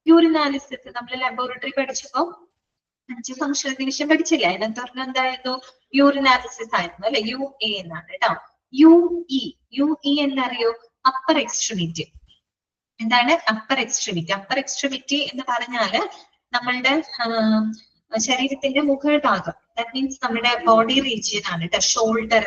യൂറിനാലിസിസ് നമ്മൾ ലബോറട്ടറി പഠിച്ചപ്പോ 5 ഫങ്ഷണൽ ഡിവിഷൻ പഠിച്ചില്ലേ, അതിനകത്ത് എന്തായിരുന്നു? യൂറിനാലിസിസ് ആയിരുന്നു അല്ലെ. UA എന്നാണ് കേട്ടോ. UE എന്നറിയോ? Upper extremity. എന്താണ് അപ്പർ എക്സ്ട്രിമിറ്റി? അപ്പർ എക്സ്ട്രിമിറ്റി എന്ന് പറഞ്ഞാല് നമ്മളുടെ ശരീരത്തിന്റെ മുകൾ ഭാഗം, ദാറ്റ് മീൻസ് നമ്മുടെ ബോഡി റീജിയൻ ആണ് കേട്ടോ. ഷോൾഡർ,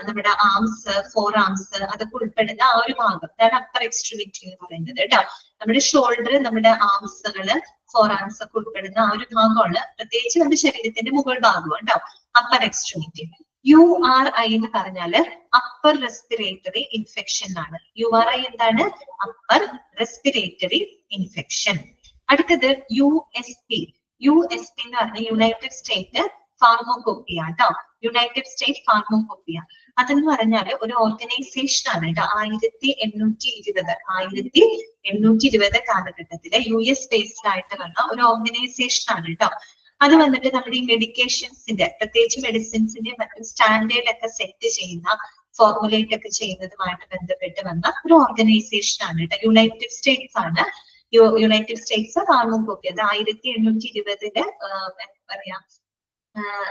നമ്മുടെ ആംസ്, ഫോർ ആംസ്, അതൊക്കെ ഉൾപ്പെടുന്ന ആ ഒരു ഭാഗം, അതാണ് അപ്പർ എക്സ്ട്രിമിറ്റി എന്ന് പറയുന്നത് കേട്ടോ. നമ്മുടെ ഷോൾഡർ, നമ്മുടെ ആംസുകള്, ഫോർ ആംസ് ഒക്കെ ഉൾപ്പെടുന്ന ആ ഒരു ഭാഗമാണ്, പ്രത്യേകിച്ച് നമ്മുടെ ശരീരത്തിന്റെ മുകൾ ഭാഗമാണ് കേട്ടോ അപ്പർ എക്സ്ട്രിമിറ്റി. URI എന്ന് പറഞ്ഞാല് അപ്പർ റെസ്പിറേറ്ററി ഇൻഫെക്ഷൻ ആണ്. URI എന്താണ്? Upper respiratory infection. അടുത്തത് USP. USP എന്ന് പറഞ്ഞ യുണൈറ്റഡ് സ്റ്റേറ്റ് ഫാർമോകോപ്പിയ കേട്ടോ. യുണൈറ്റഡ് സ്റ്റേറ്റ് ഫാർമോകോപ്പിയ അതെന്ന് പറഞ്ഞാല് ഒരു ഓർഗനൈസേഷൻ ആണ് കേട്ടോ. 1820 കാലഘട്ടത്തില് US ബേസ്ഡ് ആയിട്ട് വന്ന ഒരു ഓർഗനൈസേഷൻ ആണ് കേട്ടോ. അത് വന്നിട്ട് നമ്മുടെ ഈ മെഡിക്കേഷൻസിന്റെ, പ്രത്യേകിച്ച് മെഡിസിൻസിന്റെ മറ്റും സ്റ്റാൻഡേർഡ് ഒക്കെ സെറ്റ് ചെയ്യുന്ന, ഫോർമുലേറ്റ് ഒക്കെ ചെയ്യുന്നതുമായിട്ട് ബന്ധപ്പെട്ട് വന്ന ഒരു ഓർഗനൈസേഷൻ ആണ് കേട്ടോ. യുണൈറ്റഡ് സ്റ്റേറ്റ്സ് ആണ്. യുണൈറ്റഡ് സ്റ്റേറ്റ്സ് ഫാർമോകോപ്പിയ അത് 1820 പറയാ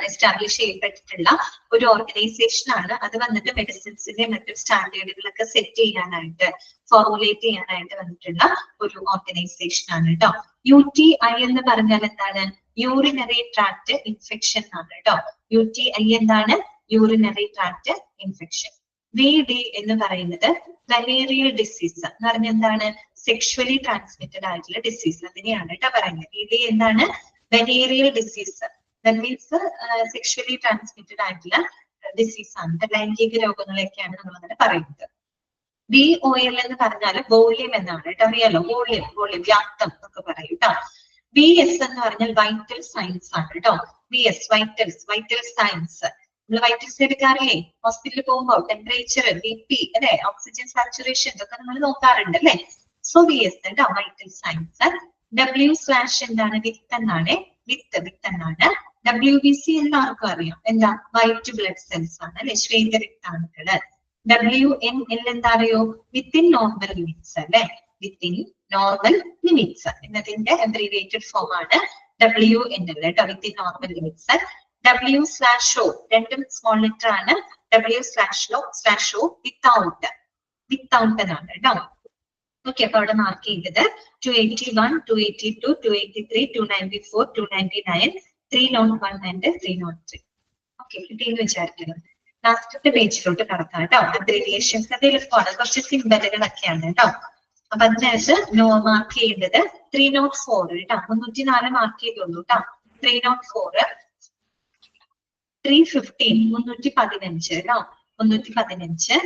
എസ്റ്റാബ്ലിഷ് ചെയ്യപ്പെട്ടിട്ടുള്ള ഒരു ഓർഗനൈസേഷൻ ആണ്. അത് വന്നിട്ട് മെഡിസിൻസിന്റെ മറ്റു സ്റ്റാൻഡേർഡുകളൊക്കെ സെറ്റ് ചെയ്യാനായിട്ട്, ഫോർമുലേറ്റ് ചെയ്യാനായിട്ട് വന്നിട്ടുള്ള ഒരു ഓർഗനൈസേഷൻ ആണ് കേട്ടോ. UTI എന്ന് പറഞ്ഞാൽ എന്താണ്? യൂറിനറി ട്രാക്ട് ഇൻഫെക്ഷൻ ആണ് കേട്ടോ. UTI എന്താണ്? Urinary tract infection. VD എന്ന് പറയുന്നത് വെനേറിയൽ ഡിസീസ് എന്ന് പറഞ്ഞാൽ എന്താണ്? സെക്ഷുവലി ട്രാൻസ്മിറ്റഡ് ആയിട്ടുള്ള ഡിസീസ്, അതിനെയാണ് കേട്ടോ പറയുന്നത്. VD എന്താണ്? Venereal disease. That means sexually transmitted ആയിട്ടുള്ള ഡിസീസ് ആണ്. ലൈംഗിക രോഗങ്ങളൊക്കെയാണ് നമ്മൾ അങ്ങനെ പറയുന്നത്. VOL എന്ന് പറഞ്ഞാൽ വോളിയം എന്നാണ് കേട്ടോ, അറിയാലോ, വോളിയം വ്യാപ്തം എന്നൊക്കെ പറയും കേട്ടോ. VS എന്ന് പറഞ്ഞാൽ വൈറ്റൽ സയൻസ് ആണ് കേട്ടോ. VS vital science. നമ്മൾ വൈറ്റൽസ് എടുക്കാറില്ലേ ഹോസ്പിറ്റലിൽ പോകുമ്പോൾ, ടെമ്പറേച്ചർ, BP അല്ലെ, ഓക്സിജൻ സാച്ചുറേഷൻ ഇതൊക്കെ നമ്മൾ നോക്കാറുണ്ട് അല്ലെ. സോ VS കേട്ടോ, വൈറ്റൽ സയൻസ്. W/ എന്താണ്, വിത്ത് എന്നാണ്, വിത്ത് എന്നാണ്. WBC എല്ലാവർക്കും അറിയാം, എന്താ, വൈറ്റ് ബ്ലഡ് സെൽസ് ആണ് അല്ലെ, ശ്വേതരക്താണുക്കള്. WN എന്താ അറിയോ, വിത്തിൻ നോർമൽ ലിമിറ്റ്സ് അല്ലെ, വിത്തിൻ നോർമൽ ലിമിറ്റ്സ് എന്നതിന്റെ അബ്രീവിയേറ്റഡ് ഫോം ആണ് WN അല്ലെ കേട്ടോ, വിത്തിൻ നോർമൽ ലിമിറ്റ്സ്. W/O രണ്ടും സ്മോൾ ലെറ്റർ ആണ്. W/O വിത്തൗട്ട് എന്നാണ് കേട്ടോ. ഓക്കെ, അപ്പൊ അവിടെ മാർക്ക് ചെയ്തത് 281, 282, 283, 294, 299, 301 ആൻഡ് 303. ഓക്കെ, കിട്ടിയെന്ന് വിചാരിക്കുന്നു. ലാസ്റ്റത്തെ പേജിലോട്ട് കടക്കാം കേട്ടോ. അബ്രീവിയേഷൻസ് അത് എളുപ്പമാണ്, കുറച്ച് സിംബലുകളൊക്കെയാണ് കേട്ടോ. അപ്പൊ അതിനകത്ത് മാർക്ക് ചെയ്യേണ്ടത് 304 കേട്ടോ, 304 മാർക്ക് ചെയ്തോളൂ കേട്ടോ. 304, 315 315 കേട്ടോ, 315,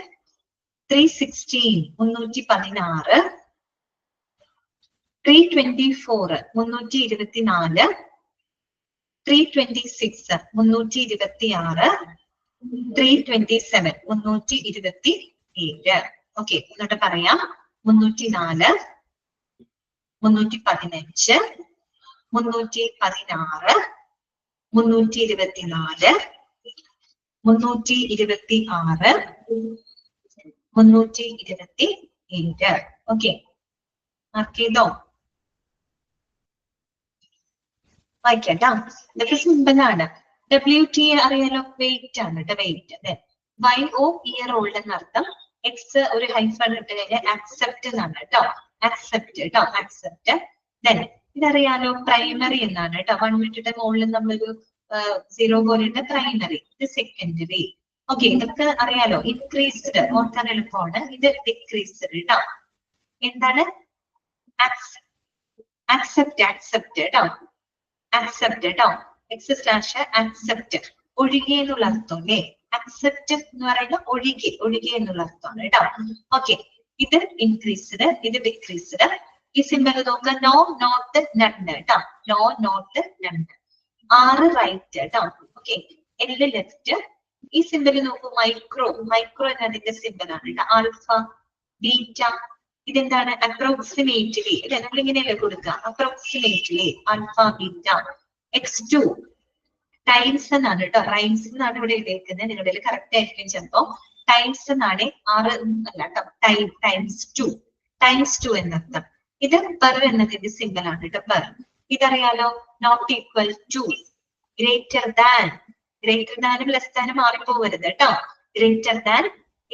316 316, 324 324, 326 326, 327 327. ഓക്കെ, എന്നിട്ട് പറയാം. 304, 315, 316, 324, 326, 327. ഓക്കെ, മാർക്ക് ചെയ്തോ? വായിക്കാം. ഇതൊക്കെ സിമ്പിൾ ആണ്. WT അറിയാലോ, വെയിറ്റ് ആണ് കേട്ടോ, വെയിറ്റ്. YO ഇയർ ഓൾഡ് എന്നർത്ഥം. X ഒരു ഹൈഫൺ ഇട്ട് കഴിഞ്ഞാൽ അക്സെപ്റ്റ് എന്നാണ് കേട്ടോ, അക്സെപ്റ്റ്. ദെൻ ഇതറിയാലോ, പ്രൈമറി എന്നാണ് കേട്ടോ. 1 മിനിറ്റിന്റെ മുകളിൽ നമ്മളൊരു 0 പോലെയുണ്ട്, പ്രൈമറി. ഇത് സെക്കൻഡറി. ഓക്കെ, ഇതൊക്കെ അറിയാലോ. ഇൻക്രീസ്ഡ് ഓർക്കാൻ എളുപ്പമാണ്. ഇത് ഡിക്രീസ്ഡ് കേട്ടോ. എന്താണ്, അക്സെപ്റ്റ് കേട്ടോ, അക്സെപ്റ്റ് കേട്ടോ. X/accept ഒഴികെ എന്നുള്ള അർത്ഥം അല്ലേ. അക്സെപ്റ്റ് എന്ന് പറയുന്നത് ഒഴികെ എന്നുള്ള അർത്ഥമാണ് കേട്ടോ. ഓക്കെ, ഇത് ഇൻക്രീസ്ഡ്, ഇത് ഡിക്രീസ്ഡ്. ഈ സിംബൽ നോക്കുക, നോ നോട്ട് നൺ കേട്ടോ, നോ നോട്ട് നൺ. 6 റൈറ്റ് കേട്ടോ. Okay, L left. ഈ സിംബൽ നോക്കൂ, മൈക്രോ എന്നതിന്റെ സിംബൽ ആണ് കേട്ടോ. Alpha, beta. ഇതെന്താണ്, അപ്രോക്സിമേറ്റ്ലി അല്ലെ, നമ്മൾ ഇങ്ങനെയല്ലേ കൊടുക്കുക, approximately, alpha, beta. X2 times എന്നാണ് കേട്ടോ, റൈംസ് എന്നാണ് ഇവിടെ എഴുതിയിരിക്കുന്നത്. നിങ്ങളുടെ കറക്റ്റ് ആയിരിക്കും ചിലപ്പോ. ടൈംസ് എന്നാണ്, 6 അല്ല കേട്ടോ, ടൈംസ് 2 എന്നർത്ഥം. ഇത് പെർ എന്നതിന്റെ സിംബൽ ആണ് കേട്ടോ, പെർ. ഇതറിയാലോ, നോട്ട് ഈക്വൽ ടു, ഗ്രേറ്റർ ദാനും ലെസ് ദാനും മാറിപ്പോവരുത് കേട്ടോ. ഗ്രേറ്റർ ദാൻ,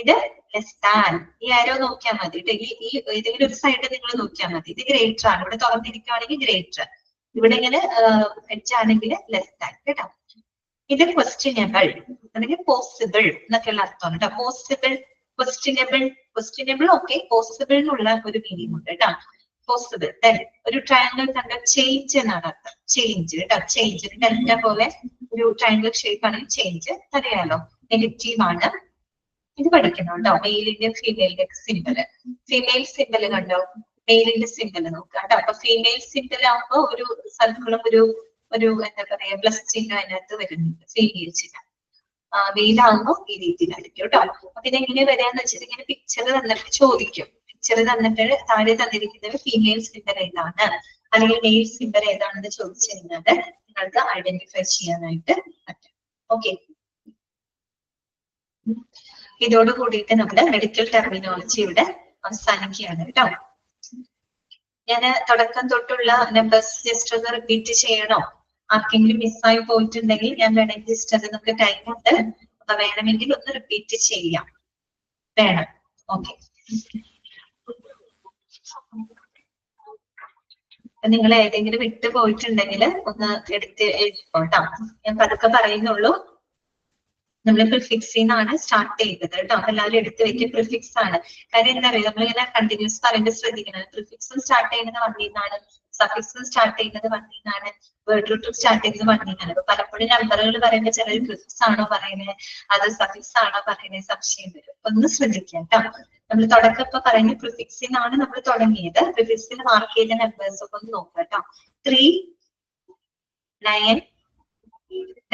ഇത് ലെസ് ദാൻ. ഈ ആരോ നോക്കിയാൽ മതി കേട്ടോ, ഈ ഏതെങ്കിലും ഒരു സൈഡ് നിങ്ങൾ നോക്കിയാൽ മതി. ഇത് ഗ്രേറ്റർ ആണ്, ഇവിടെ തുറന്നിരിക്കുകയാണെങ്കിൽ ഗ്രേറ്റർ, ഇവിടെ ഇങ്ങനെ എഡ്ജ് ആണെങ്കിൽ ലെസ് ദാൻ കേട്ടോ. ഇത് ക്വസ്റ്റ്യനബിൾ അല്ലെങ്കിൽ പോസിബിൾ എന്നൊക്കെയുള്ള അർത്ഥമാണ് കേട്ടോ. പോസിബിൾ, ക്വസ്റ്റ്യനബിൾ ഓക്കെ, പോസിബിൾ എന്നുള്ള ഒരു മീനിങ് ഉണ്ട് കേട്ടോ. പോസിബിൾ. ഒരു ട്രയാങ്കിൾ കണ്ട ചേഞ്ച് എന്നാണ് അർത്ഥം, ചേഞ്ച് കേട്ടോ, ചേഞ്ച്. ഡെൽറ്റ പോലെ ഒരു ട്രയാങ്കിൾ ഷേപ്പ് ആണെങ്കിൽ ചേഞ്ച് അറിയാലോ. നെഗറ്റീവ് ആണ്. ഇത് പഠിക്കണം കേട്ടോ. മെയിലിന്റെ ഫീമെയിലിന്റെ സിംബല്, ഫീമെയിൽ സിംബല് കണ്ടോ, മെയിലിന്റെ സിംബൽ നോക്കുക കേട്ടോ. അപ്പൊ ഫീമെയിൽ സിംബൽ ആകുമ്പോ ഒരു സർക്കിളും ഒരു എന്താ പറയാ പ്ലസ് ചിഹ്നം അതിനകത്ത് വരുന്നുണ്ട്, ഫീമെയിൽ ചിഹ്നം. മെയിലാകുമ്പോ ഈ രീതിയിലായിരിക്കും കേട്ടോ. അപ്പൊ ഇതെങ്ങനെ വരാന്ന് വെച്ചിട്ട് ഇങ്ങനെ പിക്ചർ തന്നിട്ട് ചോദിക്കും. പിക്ചർ തന്നിട്ട് താഴെ തന്നിരിക്കുന്നത് ഫീമെയിൽ സിംബൽ ഏതാണ് അല്ലെങ്കിൽ മെയിൽ സിംബൽ ഏതാണെന്ന് ചോദിച്ചു കഴിഞ്ഞാൽ നിങ്ങൾക്ക് ഐഡന്റിഫൈ ചെയ്യാനായിട്ട് പറ്റും. ഓക്കെ, ഇതോട് കൂടിയിട്ട് നമ്മുടെ മെഡിക്കൽ ടെർമിനോളജി ഇവിടെ അവസാനിക്കുകയാണ് കേട്ടോ. ഞാൻ തുടക്കം തൊട്ടുള്ള നമ്പേഴ്സ് ജസ്റ്റ് ഒന്ന് റിപ്പീറ്റ് ചെയ്യണോ? ആർക്കെങ്കിലും മിസ്സായി പോയിട്ടുണ്ടെങ്കിൽ ഞാൻ വേണമെങ്കിൽ ജസ്റ്റ് അത് നമുക്ക് ടൈം ഉണ്ട്, അപ്പൊ വേണമെങ്കിൽ ഒന്ന് റിപ്പീറ്റ് ചെയ്യാം. വേണം, ഓക്കെ. നിങ്ങൾ ഏതെങ്കിലും വിട്ടു പോയിട്ടുണ്ടെങ്കിൽ ഒന്ന് എടുത്ത് എഴുതിക്കോട്ടോ. ഞാൻ പതുക്കെ പറയുന്നുള്ളൂ. നമ്മൾ പ്രിഫിക്സിൽ നിന്നാണ് സ്റ്റാർട്ട് ചെയ്തത് കേട്ടോ. എല്ലാവരും എടുത്ത് വെക്കുക, പ്രിഫിക്സ് ആണ്. കാര്യം എന്താ പറയുക, നമ്മളിങ്ങനെ കണ്ടിന്യൂസ് പറയുമ്പോൾ ശ്രദ്ധിക്കണം. പ്രിഫിക്സും സ്റ്റാർട്ട് ചെയ്യുന്നത് 1 നിന്നാണ്, സഫിക്സും സ്റ്റാർട്ട് ചെയ്യുന്നത് 1 നിന്നാണ്, വേർഡ് റൂട്ടും സ്റ്റാർട്ട് ചെയ്യുന്നത് 1 നിന്നാണ്. അപ്പൊ പലപ്പോഴും നമ്പറുകൾ പറയുമ്പോൾ ചിലർ പ്രിഫിക്സ് ആണോ പറയുന്നത്, അത് സഫിക്സ് ആണോ പറയുന്നത് സംശയം വരും. ഒന്ന് ശ്രദ്ധിക്കാം കേട്ടോ. നമ്മൾ തുടക്കപ്പോ പറയുന്ന പ്രിഫിക്സിൽ നിന്നാണ് നമ്മൾ തുടങ്ങിയത്. പ്രിഫിക്സിൽ മാർക്ക് ചെയ്ത നമ്പേഴ്സ് ഒക്കെ ഒന്ന് നോക്കാം കേട്ടോ. 3, 9,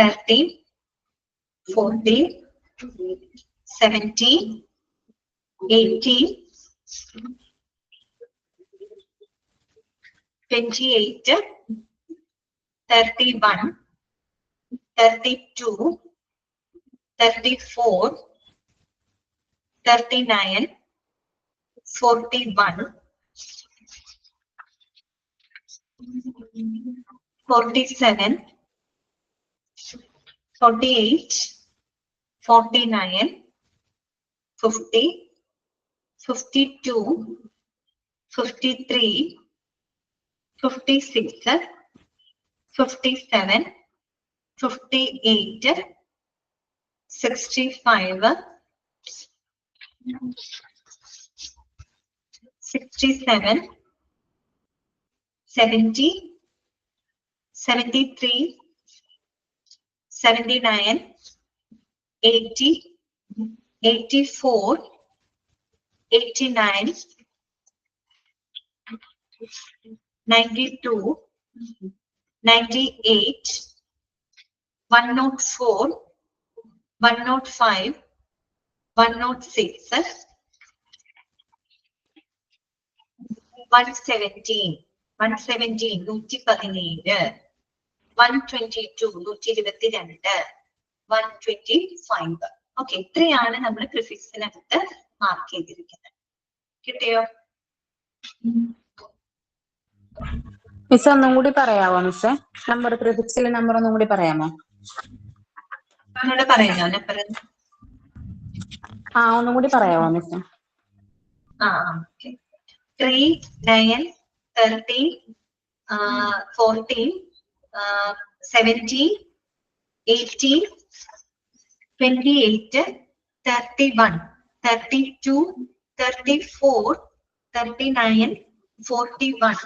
13, 14, 17, 18, 28, 31, 32, 34, 39, 41, 47, 48, 49, 50, 52, 53, 56, 57, 58, 65, 67, 70, 73, 79, 80, 84, 89, 92, 98, 104, 105, 106, 117, 117, 117, 122, 122, 125. ഓക്കെ, ഇത്രയാണ് നമ്മൾ പ്രിഫിക്സിനകത്ത് മാർക്ക് ചെയ്തിരിക്കുന്നത്. കിട്ടിയോ? മിസ് ഒന്നും കൂടി പറയാമോ മിസ്? നമ്പർ പ്രിഫിക്സിലെ നമ്പർ ഒന്നും കൂടി പറയാമോ? ഒന്നുകൂടെ പറയാമോ നമ്പർ? ഒന്നും കൂടി പറയാമോ മിസ്? ഓക്കെ. 3, 9, 13, 14, 17, 18, 28, 31, 32, 34, 39, 41,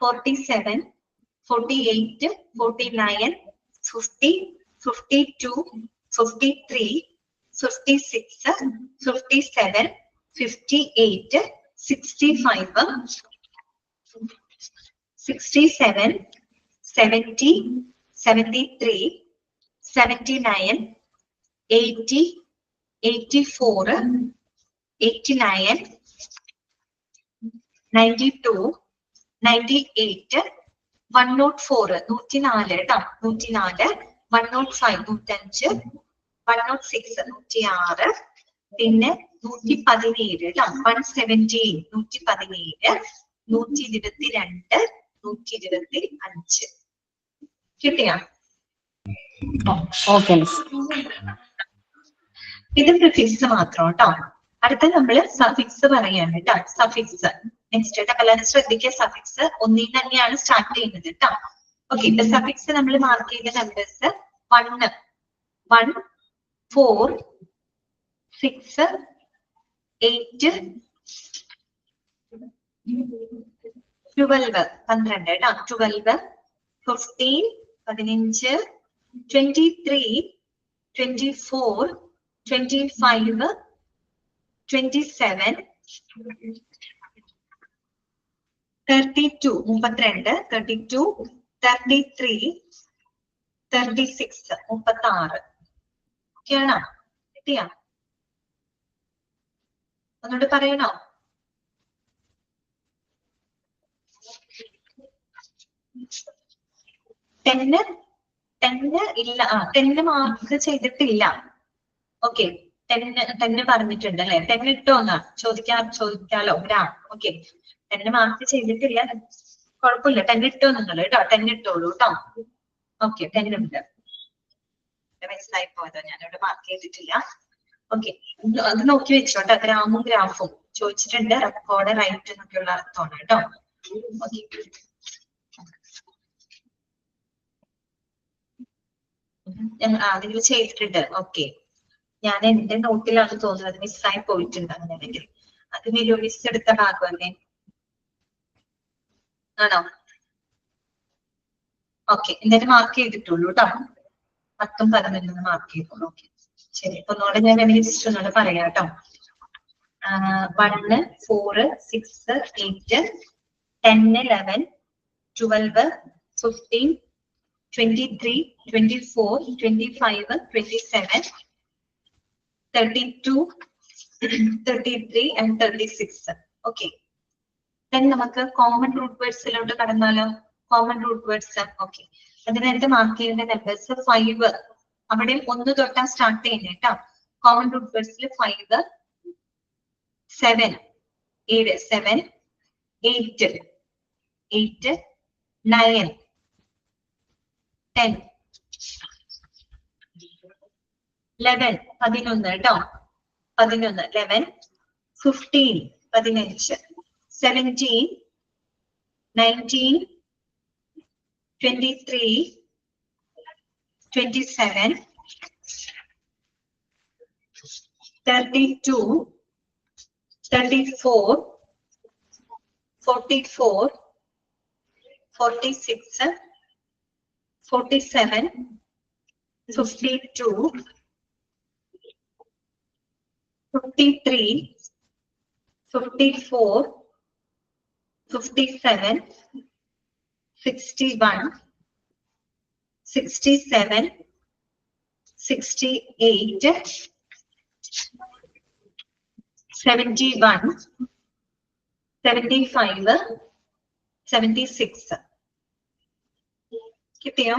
47, 48, 49, 50, 52, 53, 56, 57, 58, 65, 67, 70, 73, 79, 80, 84, 89, 92, 98, 104, 104 കേട്ടോ, 104, 105, 105, 106, 106, പിന്നെ 117 കേട്ടോ, 117, 117, 122, 125. കിട്ടിയാ? Okay miss. ഇത് പ്രിഫിക്സ് മാത്രം കേട്ടോ. അടുത്ത നമ്മള് സഫിക്സ് പറയാണ് കേട്ടോ. സഫിക്സ് നെക്സ്റ്റ് കേട്ടോ. എല്ലാവരും ശ്രദ്ധിക്കുക, സഫിക്സ് ഒന്നിൽ തന്നെയാണ് സ്റ്റാർട്ട് ചെയ്യുന്നത് കേട്ടോ. ഓക്കെ, ഇപ്പൊ സഫിക്സ് നമ്മൾ മാർക്ക് ചെയ്ത നമ്പേഴ്സ് 1, 1, 4, 6, 8, 12, 12 കേട്ടോ. 12, 15, 15, 23, 24, 25, 27, 32, 32, 32, 33, 36, 36. ഓക്കെയാണോ? കിട്ടിയാ? ഒന്നുകൂടെ പറയണോ? ടെന്ന് ഇല്ല. 10 മാർക്ക് ചെയ്തിട്ടില്ല. ഓക്കെ, 10 പറഞ്ഞിട്ടുണ്ട് അല്ലെ? 10 ഇട്ടോന്നാ ചോദിക്കാലോ ഒരാൾ. ഓക്കെ, 10 മാർക്ക് ചെയ്തിട്ടില്ല, കുഴപ്പമില്ല. 10 ഇട്ടോ നിങ്ങൾ കേട്ടോ. 10 ഇട്ടോളൂ കേട്ടോ. ഓക്കെ, 10 ഉണ്ട്. മനസ്സിലായി പോയതോ? ഞാനിവിടെ മാർക്ക് ചെയ്തിട്ടില്ല. ഓക്കെ, അത് നോക്കി വെച്ചോട്ടെ. ഗ്രാമും ഗ്രാഫും ചോദിച്ചിട്ടുണ്ട്. റെക്കോർഡ് റൈറ്റ് എന്നൊക്കെയുള്ള അർത്ഥമാണ് കേട്ടോ. ഓക്കെ, നിങ്ങൾ ചെയ്തിട്ടുണ്ട്. ഓക്കെ, ഞാൻ എന്റെ നോട്ടിലാണ് തോന്നുന്നത്, മിസ്സായി പോയിട്ടുണ്ട്. അങ്ങനെയാണെങ്കിൽ അത് മിസ് എടുത്ത ഭാഗമല്ലേ? ആണോ? ഓക്കെ, എന്നിട്ട് മാർക്ക് ചെയ്തിട്ടുള്ളൂ കേട്ടോ. 10ഉം 11 മാർക്ക് ചെയ്തോളൂ. ഓക്കെ, ശരി. അപ്പൊ ഒന്നുകൂടെ ഞാൻ ജസ്റ്റ് ഒന്നുകൂടെ പറയാം കേട്ടോ. 1, 4, 6, 8, 10, 11, 12, 15, 23, 24, 25, 27, 32, 33 and 36. Okay. Then നമുക്ക് കോമൺ റൂട്ട് വേർഡ്സിലോട്ട് കടന്നാലോ? Common root words. ഓക്കെ, അതിനായിട്ട് മാർക്ക് ചെയ്യേണ്ട നമ്പേഴ്സ് 5. അവിടെ 1 തൊട്ടാ സ്റ്റാർട്ട് ചെയ്യുന്നത് കേട്ടോ. കോമൺ റൂട്ട് വേർഡ്സിൽ 5, 7, 7, 8, 8, 9, 10, 11, 11 കേട്ടോ. 11, 11, 15, 15, 17, 19, 23, 27, 32, 34, 44, 46, 47, 52, 53, 54, 57, 61, 67, 68, 71, 75, 76. കിട്ടിയോ?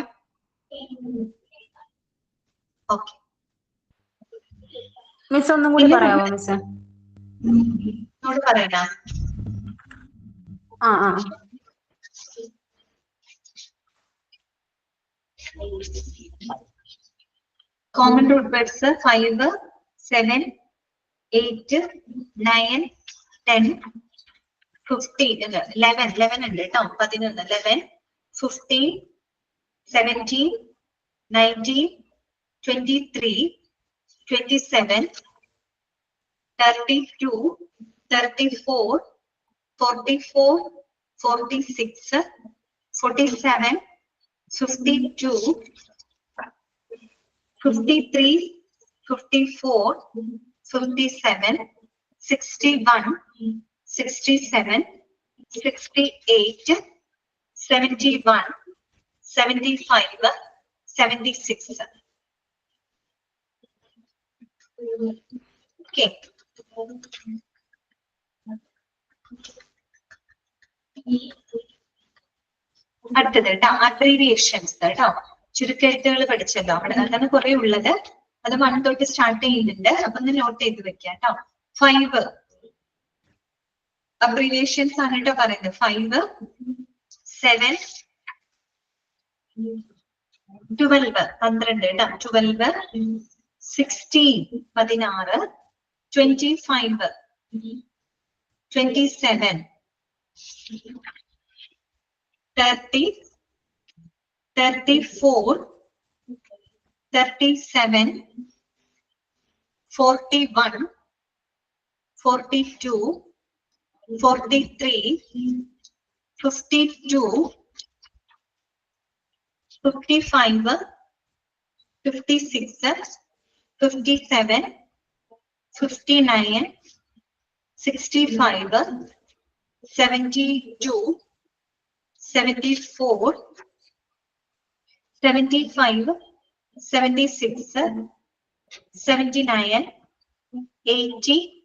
ഓക്കെ. മിസ് ഒന്നും കൂടി പറയാവോ മിസ്? പറയാം. കോമൺ റൂട്ട് വേർഡ്സ് 5, 7, 8, 9, 10, 15, 11 ഉണ്ട് കേട്ടോ. 11, 11, 15, 17, 19, 23, 27, 32, 34, 44, 46, 47, 52, 53, 54, 57, 61, 67, 68, 71, 75, 76. Okay. അടുത്തത് കേട്ടോ, അബ്രീവിയേഷൻസ് കേട്ടോ. ചുരുക്കെഴുത്തുകൾ പഠിച്ചല്ലോ. അവിടെ അങ്ങനെ കുറെ ഉള്ളത്. അത് 1 തൊട്ട് സ്റ്റാർട്ട് ചെയ്യുന്നുണ്ട്. അപ്പൊ ഒന്ന് നോട്ട് ചെയ്ത് വെക്കാം കേട്ടോ. 5 അബ്രീവിയേഷൻസ് ആണ് കേട്ടോ പറയുന്നത്. 5, 7, 12, 12 കേട്ടോ. 12, 16, 16, 25, 27, 30, 34, 37, 41, 42, 43, 52, 55, 56, 57, 59, 65, 72, 74, 75, 76, 79, 80,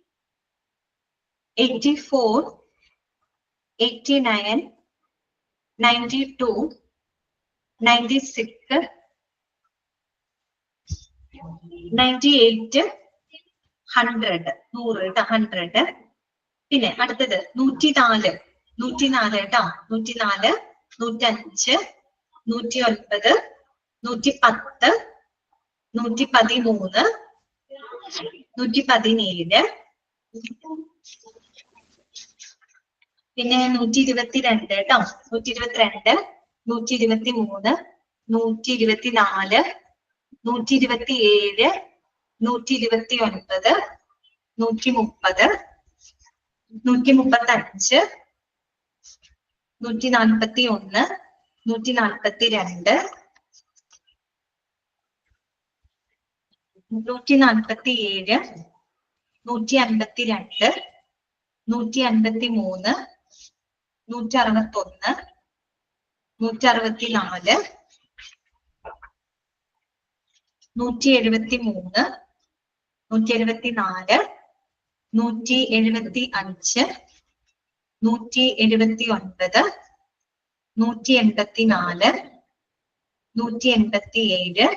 84, 89, 92, 96, 98, 100, 100. പിന്നെ അടുത്തത് 104, 104 കേട്ടോ. 104, 105, 109, 110, 113, 117, പിന്നെ 122 കേട്ടോ. 122, 123, 124, 127, 129, 130, 135, 141, 142, 147, 152, 153, 161, 164, 173, 174, 175, 179, 184, 187, 188, 192, 192, 193,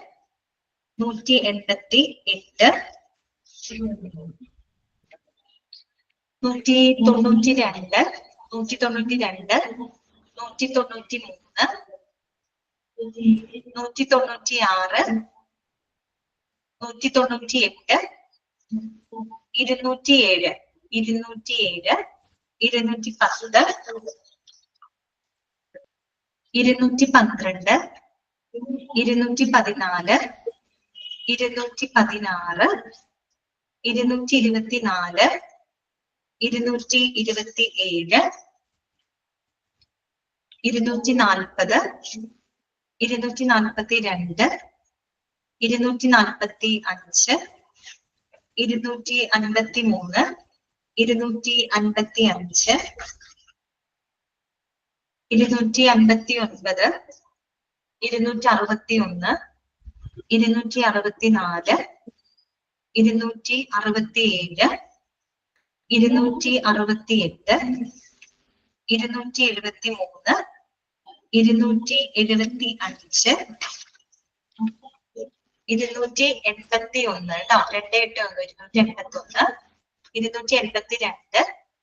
196, 198, 207, 210, 212, 214, 216, 224, 227, 240, 242, 245, 253, 255, 259, 261, 264, 267, 268, 273, 275, 281 കേട്ടോ, 281, 281, 282, 294,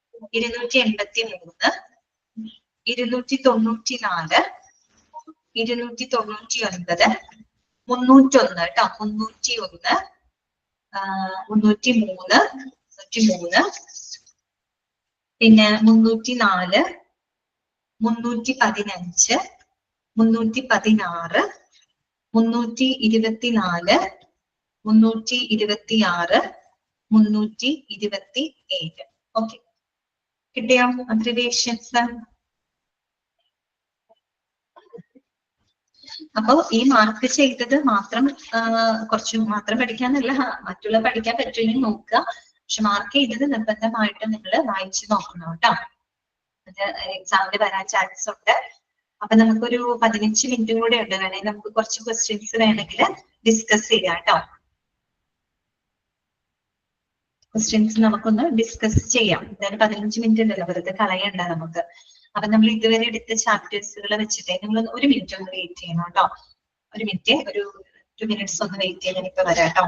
299, 301 കേട്ടോ, 301, 303, 303, പിന്നെ 304, 315, 316, 324, 326, 327. ഓക്കെ, കിട്ടിയോ അബ്രിവേഷൻസ്? അപ്പൊ ഈ മാർക്ക് ചെയ്തത് മാത്രം കുറച്ച് മാത്രം പഠിക്കാന്നല്ല, മറ്റുള്ള പഠിക്കാൻ പറ്റുമെങ്കിൽ നോക്കുക. പക്ഷെ മാർക്ക് ചെയ്തത് നിർബന്ധമായിട്ട് നിങ്ങൾ വായിച്ചു നോക്കണം കേട്ടോ. അത് എക്സാമിന് വരാൻ ചാൻസ് ഉണ്ട്. അപ്പൊ നമുക്കൊരു 15 മിനിറ്റും കൂടെ ഉണ്ട്. വേണമെങ്കിൽ നമുക്ക് കുറച്ച് ക്വസ്റ്റ്യൻസ് വേണമെങ്കിൽ ഡിസ്കസ് ചെയ്യാം കേട്ടോ. ക്വസ്റ്റ്യൻസ് നമുക്കൊന്ന് ഡിസ്കസ് ചെയ്യാം. എന്തായാലും 15 മിനിറ്റ് ഉണ്ടല്ലോ, വെറുതെ കളയണ്ട നമുക്ക്. അപ്പൊ നമ്മൾ ഇതുവരെ എടുത്ത ചാപ്റ്റേഴ്സുകൾ വെച്ചിട്ട് നിങ്ങൾ 1 മിനിറ്റ് ഒന്ന് വെയിറ്റ് ചെയ്യണം കേട്ടോ. 1 മിനിറ്റ്, ഒരു 2 മിനിറ്റ്സ് ഒന്ന് വെയിറ്റ് ചെയ്യാൻ ഇപ്പൊ വരാം കേട്ടോ.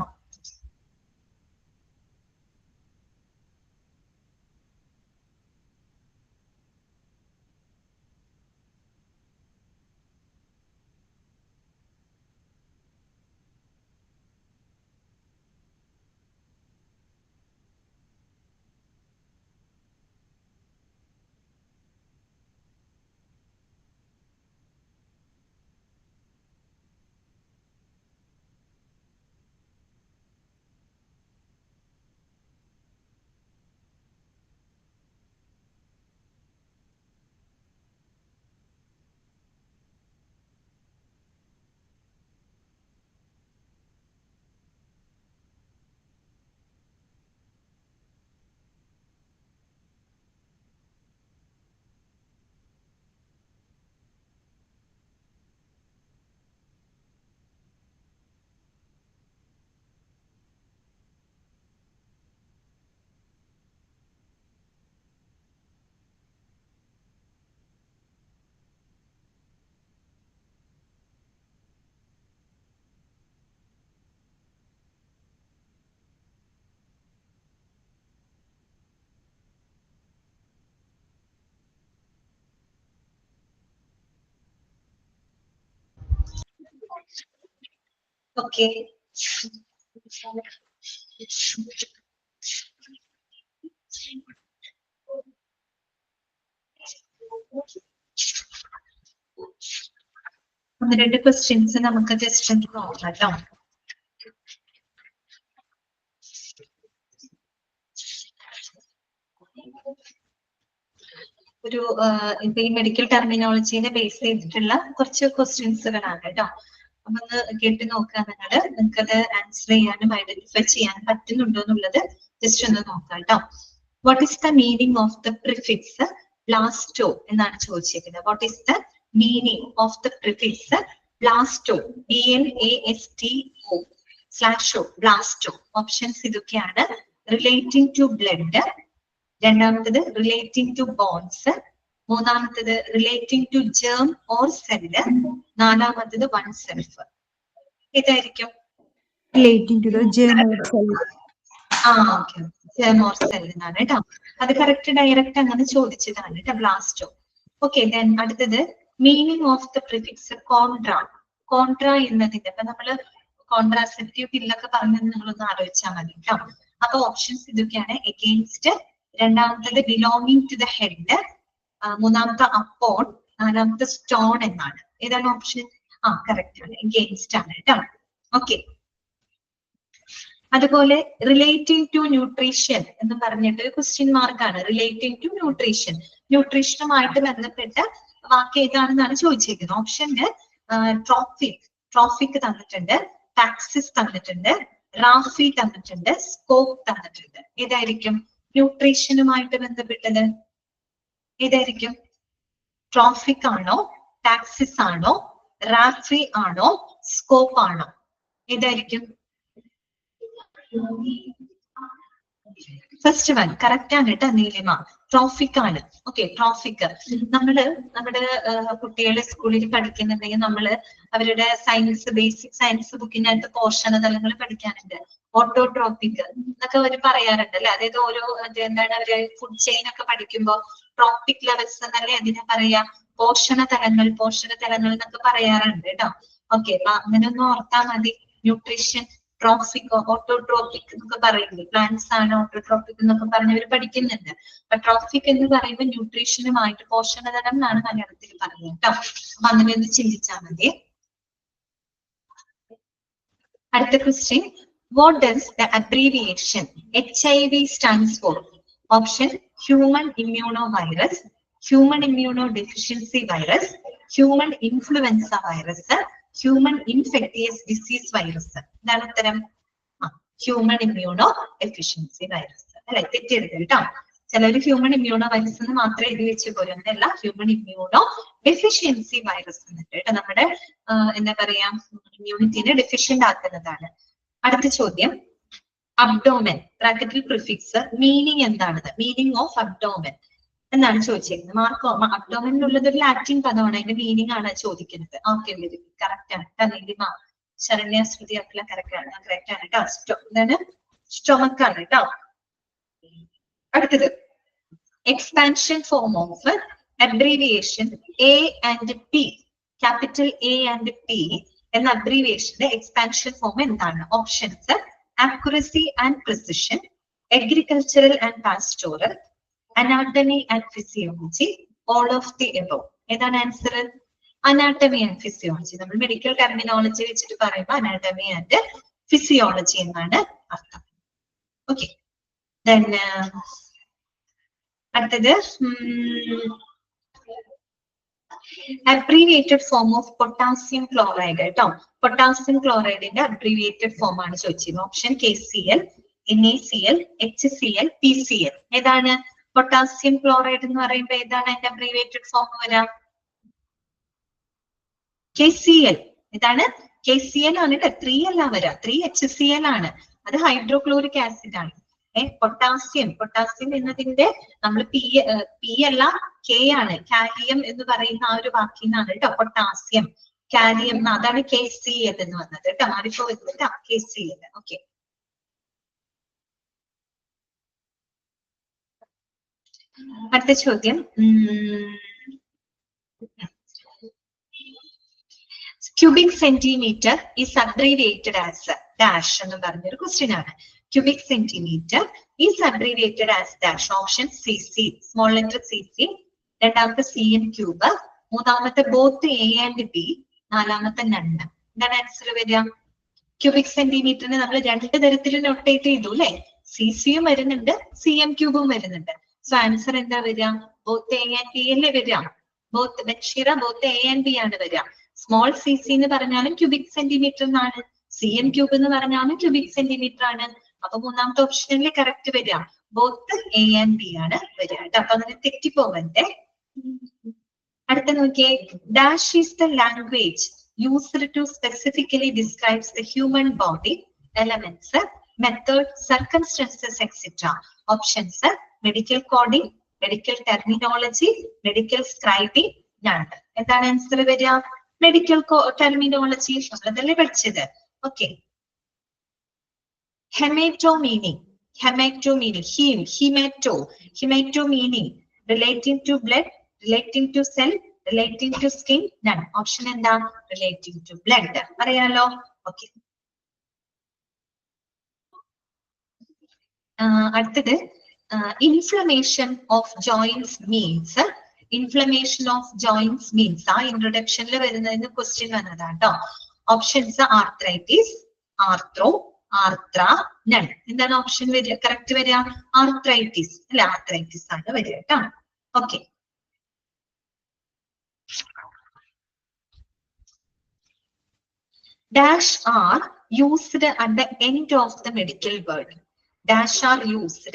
ഓക്കെ, ഒന്ന് രണ്ട് ക്വസ്റ്റ്യൻസ് നമുക്ക് ജസ്റ്റ് ഒന്ന് നോക്കാം കേട്ടോ. ഒരു ഇപ്പൊ ഈ മെഡിക്കൽ ടെർമിനോളജിനെ ബേസ് ചെയ്തിട്ടുള്ള കുറച്ച് ക്വസ്റ്റ്യൻസുകളാണ് കേട്ടോ. അപ്പൊ ഒന്ന് കേട്ട് നോക്കുക. നിങ്ങൾക്കത് ആൻസർ ചെയ്യാനും ഐഡന്റിഫൈ ചെയ്യാനും പറ്റുന്നുണ്ടോ എന്നുള്ളത് ജസ്റ്റ് ഒന്ന് നോക്കാം കേട്ടോ. What is the meaning of the prefix blasto എന്നാണ് ചോദിച്ചിരിക്കുന്നത്. What is the meaning of the prefix blasto, BLASTO /O, blasto. Options ഇതൊക്കെയാണ്. റിലേറ്റിംഗ് ടു ബ്ലഡ്, രണ്ടാമത്തത് റിലേറ്റിംഗ് ടു ബോൺസ്, മൂന്നാമത്തത് relating to germ or cell, നാലാമത്തത് one self. ഏതായിരിക്കും? Relating to the germ or cell. Okay, germ or cell എന്നാണ് കേട്ടോ. അത് correct direct അങ്ങനെ ചോദിച്ചതാണ് കേട്ടോ, ബ്ലാസ്റ്റോ. ഓക്കെ, ദെൻ അടുത്തത് meaning of the prefix contra. Contra എന്നതിന്റെ ഇപ്പൊ നമ്മള് കോൺട്രാസെപ്റ്റീവ് പില്ലൊക്കെ പറഞ്ഞത് നിങ്ങളൊന്ന് ആലോചിച്ചാൽ മതി കേട്ടോ. അപ്പൊ ഓപ്ഷൻസ് ഇതൊക്കെയാണ്. എഗെയിൻസ്റ്റ്, രണ്ടാമത്തത് ബിലോങ്ങിങ് ടു ദ ഹെഡ്, മൂന്നാമത്തെ അപ്പോൺ, നാലാമത്തെ സ്റ്റോൺ എന്നാണ്. ഏതാണ് ഓപ്ഷൻ? കറക്റ്റ് ആണ്, എഗെയിൻസ്റ്റ് ആണ് കേട്ടോ. ഓക്കെ, അതുപോലെ റിലേറ്റിംഗ് ടു ന്യൂട്രീഷൻ എന്ന് പറഞ്ഞിട്ട് ക്വസ്റ്റ്യൻ മാർക്കാണ്. റിലേറ്റിംഗ് ടു ന്യൂട്രീഷൻ, ന്യൂട്രീഷനുമായിട്ട് ബന്ധപ്പെട്ട വാക്ക് ഏതാണെന്നാണ് ചോദിച്ചിരിക്കുന്നത്. ഓപ്ഷന് ട്രോഫിക് തന്നിട്ടുണ്ട്, ടാക്സിസ് തന്നിട്ടുണ്ട്, റാഫി തന്നിട്ടുണ്ട്, സ്കോപ്പ് തന്നിട്ടുണ്ട്. ഏതായിരിക്കും ന്യൂട്രീഷനുമായിട്ട് ബന്ധപ്പെട്ടത്? ഏതായിരിക്കും? ട്രോഫിക് ആണോ, ടാക്സിസ് ആണോ, റാഫി ആണോ, സ്കോപ്പ് ആണോ? ഏതായിരിക്കും? ഫസ്റ്റ് വൺ കറക്റ്റ് ആണ് കേട്ടോ നീലിമ, ട്രോഫിക് ആണ്. ഓക്കെ, ട്രോഫിക് നമ്മുടെ കുട്ടികളെ സ്കൂളിൽ പഠിക്കുന്നുണ്ടെങ്കിൽ നമ്മള് അവരുടെ സയൻസ്, ബേസിക് സയൻസ് ബുക്കിനകത്ത് പോഷണ തലങ്ങൾ പഠിക്കാനുണ്ട്. ഓട്ടോട്രോപിക് എന്നൊക്കെ അവർ പറയാറുണ്ട് അല്ലെ. അതായത് ഓരോ എന്താണ് അവര് ഫുഡ് ചെയിൻ ഒക്കെ പഠിക്കുമ്പോ ട്രോപിക് ലെവൽസ് എന്നല്ലേ അതിനെ പറയാ, പോഷണ തലങ്ങൾ എന്നൊക്കെ പറയാറുണ്ട് കേട്ടോ. ഓക്കെ, അപ്പൊ അങ്ങനെ ഒന്ന് ഓർത്താൽ മതി. ന്യൂട്രീഷൻ, ട്രോഫിക്, ഓട്ടോട്രോപിക് എന്നൊക്കെ പറയുന്നത്, പ്ലാന്റ്സ് ആണ് ഓട്ടോട്രോപിക് എന്നൊക്കെ പറഞ്ഞവർ പഠിക്കുന്നുണ്ട്. അപ്പൊ ട്രോഫിക് എന്ന് പറയുമ്പോൾ ന്യൂട്രീഷനുമായിട്ട് പോഷണതലം എന്നാണ് മലയാളത്തിൽ പറയുന്നത് കേട്ടോ. അപ്പൊ അങ്ങനെ ഒന്ന് ചിന്തിച്ചാൽ മതി. അടുത്ത question, what does the abbreviation HIV stands for? Option human immuno virus, human immuno deficiency virus, human influenza virus, human infectious disease virus. എന്താണ് ഉത്തരം? ഹ്യൂമൻ ഇമ്മ്യൂണോ ഡെഫിഷ്യൻസി വൈറസ് അല്ലെ. തെറ്റെഴുതി കേട്ടോ. ചിലർ ഹ്യൂമൻ ഇമ്മ്യൂണോ വൈറസ് എന്ന് മാത്രമേ എഴുതി വെച്ച് പോലും, അങ്ങനെയല്ല, ഹ്യൂമൻ ഇമ്മ്യൂണോ ഡെഫിഷ്യൻസി വൈറസ് എന്നിട്ട് കേട്ടോ. നമ്മുടെ എന്താ പറയാ, ഇമ്മ്യൂണിറ്റിനെ ഡെഫിഷ്യന്റ് ആക്കുന്നതാണ്. അടുത്ത ചോദ്യം, അബ്ഡോമൻ ബ്രാക്കറ്റിൽ പ്രിഫിക്സ്, മീനിങ് എന്താണത്? മീനിങ് ഓഫ് അബ്ഡോമൻ എന്നാണ് ചോദിച്ചിരിക്കുന്നത്. മാർക്ക് അബ്ഡോമനിലുള്ളത് ഒരു ലാറ്റിൻ പദമാണ്, അതിന്റെ മീനിങ് ആണ് ചോദിക്കുന്നത്. ഓക്കെ, കറക്റ്റ് ആണ്. നീലിമ, ശരണ്യ, ശ്രുതി ഒക്കെ കറക്റ്റ് ആണ് കേട്ടോ. എന്താണ്? സ്റ്റൊമക് ആണ് കേട്ടോ. അടുത്തത്, expansion form of abbreviation A and P, capital A and P എന്ന അബ്രീവിയേഷന്റെ എക്സ്പാൻഷൻ ഫോം എന്താണ്? Options accuracy and precision, agricultural and pastoral, anatomy and physiology, all of the above. ഏതാണ് ആൻസർ? Anatomy and physiology. നമ്മൾ medical terminology വെച്ചിട്ട് പറയുമ്പോൾ anatomy and physiology എന്നാണ് അർത്ഥം. Okay, then അടുത്തത് abbreviated form of potassium chloride കേട്ടോ. പൊട്ടാസ്യം ക്ലോറൈഡിന്റെ അബ്രീവിയേറ്റഡ് ഫോം ആണ് ചോദിച്ചിരുന്നത്. Option KCl, NaCl, HCl, PCl. ഏതാണ് പൊട്ടാസ്യം ക്ലോറൈഡ് എന്ന് പറയുമ്പോൾ? ഏതാണ് അതിന്റെ അബ്രീവിയേറ്റഡ് ഫോം വരാം? KCl. ഇതാണ് KCl ആണ് കേട്ടോ. 3 അല്ല വരാ, 3HCl ആണ്. അത് ഹൈഡ്രോക്ലോറിക് ആസിഡ് ആണ്. പൊട്ടാസ്യം എന്നതിന്റെ നമ്മൾ P അല്ല K ആണ്. കാലിയം എന്ന് പറയുന്ന ആ ഒരു വാക്കിൽ നിന്നാണ് കേട്ടോ പൊട്ടാസ്യം, കാലിയം. അതാണ് KCl എന്ന് വന്നത് കേട്ടോ. മാറിപ്പോ വരുന്നത് KCl. ഓക്കെ, അടുത്ത ചോദ്യം, cubic centimetre is abbreviated as dash എന്ന് പറഞ്ഞൊരു ക്വസ്റ്റ്യൻ ആണ്. Cubic centimetre is abbreviated as dash. Option CC, small letter CC, രണ്ടാമത്തെ CN ക്യൂബ്, മൂന്നാമത്തെ ബോത്ത് A and B, നാലാമത്തെ നൺ. എന്താണ് ആൻസർ വരിക? ക്യൂബിക് സെന്റിമീറ്ററിന് നമ്മൾ 2 തരത്തിൽ നൊട്ടേറ്റ് ചെയ്തു അല്ലെ. CCയും വരുന്നുണ്ട്, CM ക്യൂബും വരുന്നുണ്ട്. സോ ആൻസർ എന്താ വരിക? ബോത്ത് A and B അല്ലേ വരിക? Both ബഷീറ, both A and B ആണ് വരിക. സ്മോൾ CC എന്ന് പറഞ്ഞാലും ക്യൂബിക് സെന്റിമീറ്റർ എന്നാണ്, CM ക്യൂബ് എന്ന് പറഞ്ഞാലും ക്യൂബിക് സെന്റിമീറ്റർ ആണ്. അപ്പൊ മൂന്നാമത്തെ ഓപ്ഷനിൽ കറക്റ്റ് വരിക ബോത്ത് എ ആൻഡ് ബി ആണ് വരിക കേട്ടോ. അപ്പൊ അങ്ങനെ തെറ്റിപ്പോവണ്ടേ. അടുത്ത നോക്കിയേ, dash is the language used to specifically describes the human body, elements, method, circumstances etcetera. Options medical coding, medical terminology, medical scribing, none. എന്താണ് ആൻസർ വരിക? Medical terminology. നമ്മളതല്ലേ പഠിച്ചത്. Okay. Hemato meaning, hemato meaning, hemato meaning relating to blood, relating to cell, relating to skin, none. Option എന്താ? Relating to blood. അറിയാലോ. Okay. അടുത്തത് inflammation of joints means. Inflammation of joints means ആ ഇൻട്രൊഡക്ഷനിൽ വരുന്നതിന് question വന്നതാണ് കേട്ടോ. Options arthritis, arthro, arthra, none. എന്താണ് option വരിക? കറക്റ്റ് വരിക ആർത്രൈറ്റിസ് അല്ല, ആർത്രൈറ്റിസ് ആണ് വരിക കേട്ടോ. Okay. Dash are used at the end of the medical word. Dash are used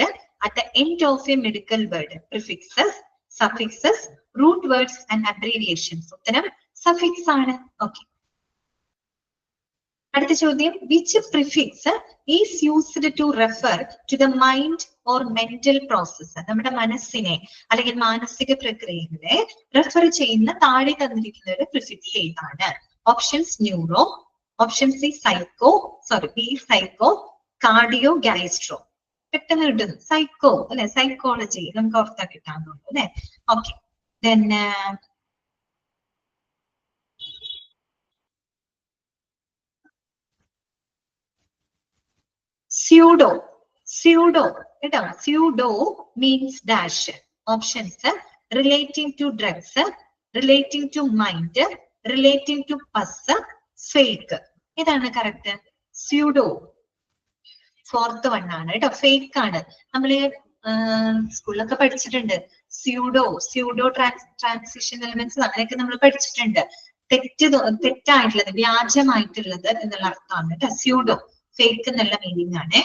at the end of a medical word. Prefixes, suffixes, root words and abbreviations. ഉത്തരം suffix ആണ്. Okay. അടുത്ത ചോദ്യം, which prefix is used to refer to the mind or mental process? നമ്മുടെ മനസ്സിനെ അല്ലെങ്കിൽ മാനസിക പ്രക്രിയകളെ refer ചെയ്യുന്ന താഴെ തന്നിരിക്കുന്ന ഒരു പ്രിഫിക്സ് ഏതാണ്? Options neuro, option C psycho, B psycho, cardio, gastro. പെട്ടെന്ന് കിട്ടുന്നു സൈക്കോ അല്ലെ, സൈക്കോളജി നമുക്ക് ഓർത്താ കിട്ടാന്നുള്ളൂ അല്ലെ. ഓക്കെ. ദെൻ സ്യൂഡോ, കേട്ടോ. Pseudo means dash. Options relating to drugs, relating to mind, relating to pus, fake. ഇതാണ് കറക്റ്റ്. സ്യൂഡോ ഫോർത്ത് വൺ ആണ് കേട്ടോ. ഫേക്ക് ആണ്. നമ്മള് സ്കൂളിലൊക്കെ പഠിച്ചിട്ടുണ്ട്. സ്യൂഡോ ട്രാൻസിഷൻ എലിമെന്റ്സ് അങ്ങനെയൊക്കെ നമ്മൾ പഠിച്ചിട്ടുണ്ട്. തെറ്റായിട്ടുള്ളത്, വ്യാജമായിട്ടുള്ളത് എന്നുള്ള അർത്ഥമാണ് കേട്ടോ. സ്യൂഡോ ഫേക്ക് എന്നുള്ള മീനിങ് ആണ്.